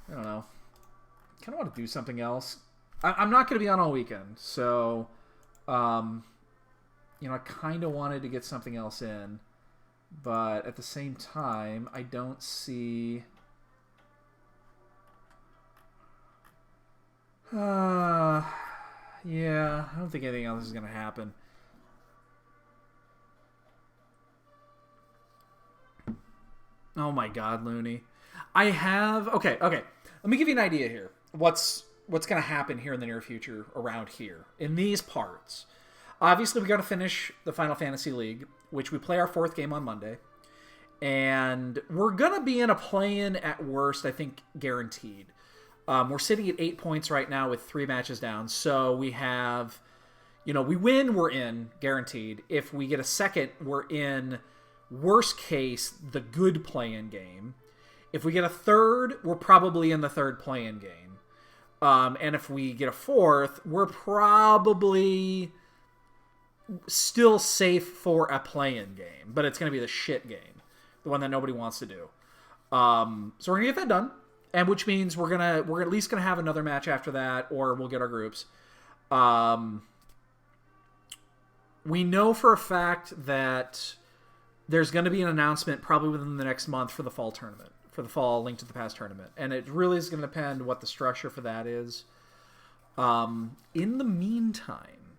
don't know. I kind of want to do something else. I'm not going to be on all weekend, so, I kind of wanted to get something else in, but at the same time, I don't see... yeah, I don't think anything else is going to happen. Oh my god, Looney. Okay. Let me give you an idea here. What's going to happen here in the near future around here, in these parts. Obviously, we got to finish the Final Fantasy League, which we play our 4th game on Monday. And we're going to be in a play-in at worst, I think, guaranteed. We're sitting at 8 points right now with 3 matches down. So we have, we win, we're in, guaranteed. If we get a second, we're in, worst case, the good play-in game. If we get a third, we're probably in the third play-in game. And if we get a 4th, we're probably still safe for a play-in game. But it's going to be the shit game. The one that nobody wants to do. So we're going to get that done. And which means we're at least gonna have another match after that, or we'll get our groups. We know for a fact that there's going to be an announcement probably within the next month for the fall tournament, for the fall Link to the Past tournament. And it really is going to depend what the structure for that is. In the meantime,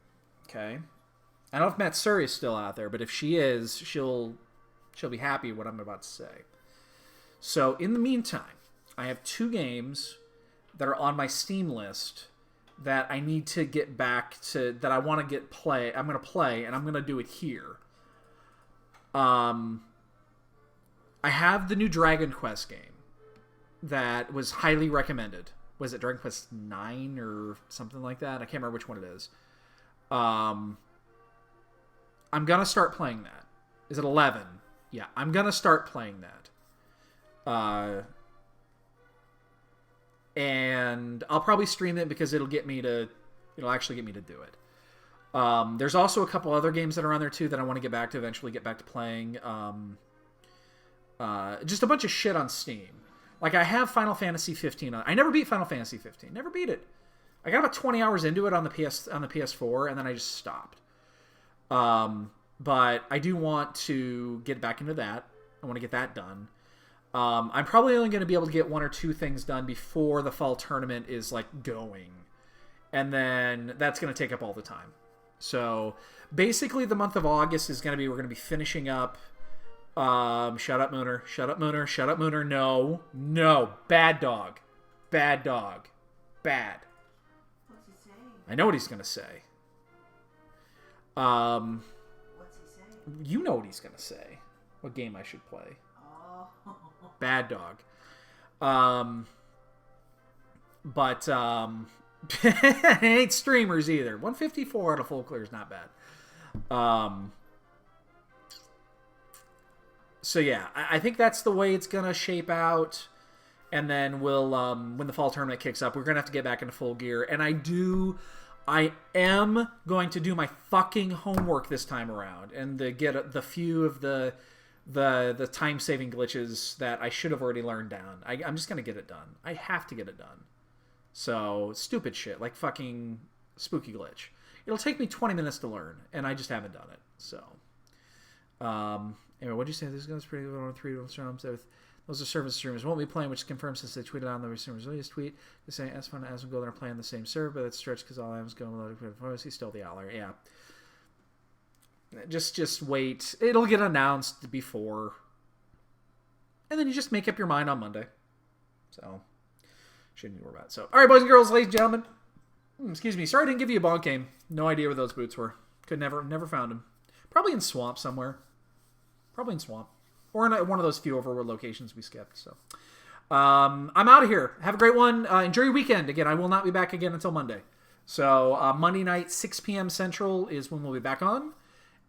okay, I don't know if Matsuri is still out there, but if she is, she'll be happy with what I'm about to say. So in the meantime, I have 2 games that are on my Steam list that I need to get back to, that I want to play. I'm going to play, and I'm going to do it here. I have the new Dragon Quest game that was highly recommended. Was it Dragon Quest 9 or something like that? I can't remember which one it is. I'm going to start playing that. Is it 11? Yeah, I'm going to start playing that. And I'll probably stream it because it'll actually get me to do it. There's also a couple other games that are on there too that I want to eventually get back to playing. Just a bunch of shit on Steam. Like I have Final Fantasy 15 on. I never beat Final Fantasy 15. Never beat it. I got about 20 hours into it on the PS4 and then I just stopped. But I do want to get back into that. I want to get that done. I'm probably only going to be able to get 1 or 2 things done before the fall tournament is like going. And then that's going to take up all the time. So basically the month of August is going to be, we're going to be finishing up. Shut up, Mooner. Shut up, Mooner. Shut up, Mooner. No. Bad dog. Bad dog. Bad. What's he saying? I know what he's going to say. What's he saying? You know what he's going to say. What game I should play. Oh. Bad dog. But it ain't streamers either. 154 out of full clear is not bad. So yeah, I think that's the way it's gonna shape out. And then we'll when the fall tournament kicks up, we're gonna have to get back into full gear. And I am going to do my fucking homework this time around and get the few of the time-saving glitches that I should have already learned down. I'm just going to get it done. I have to get it done. So, stupid shit, like fucking spooky glitch. It'll take me 20 minutes to learn, and I just haven't done it. So, anyway, what'd you say? This goes pretty good on 3 streams. Those are service streamers. Won't be playing, which is confirmed since they tweeted on the streamers' latest tweet. They're saying, as fun as we go, they're playing the same server, but it's stretched because all I was going with he's still the Owler. Yeah. Just wait. It'll get announced before. And then you just make up your mind on Monday. So, shouldn't you worry about it. So, alright, boys and girls, ladies and gentlemen. Excuse me. Sorry I didn't give you a bonk game. No idea where those boots were. Never found them. Probably in Swamp somewhere. Probably in Swamp. Or in one of those few overworld locations we skipped. So, I'm out of here. Have a great one. Enjoy your weekend. Again, I will not be back again until Monday. So, Monday night, 6 p.m. Central is when we'll be back on.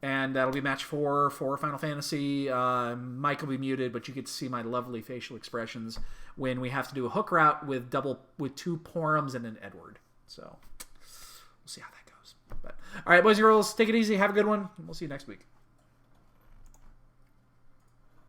And that'll be match 4 for Final Fantasy. Mike will be muted, but you get to see my lovely facial expressions when we have to do a hook route with 2 Porums and an Edward. So, we'll see how that goes. But, all right, boys and girls, take it easy. Have a good one. We'll see you next week.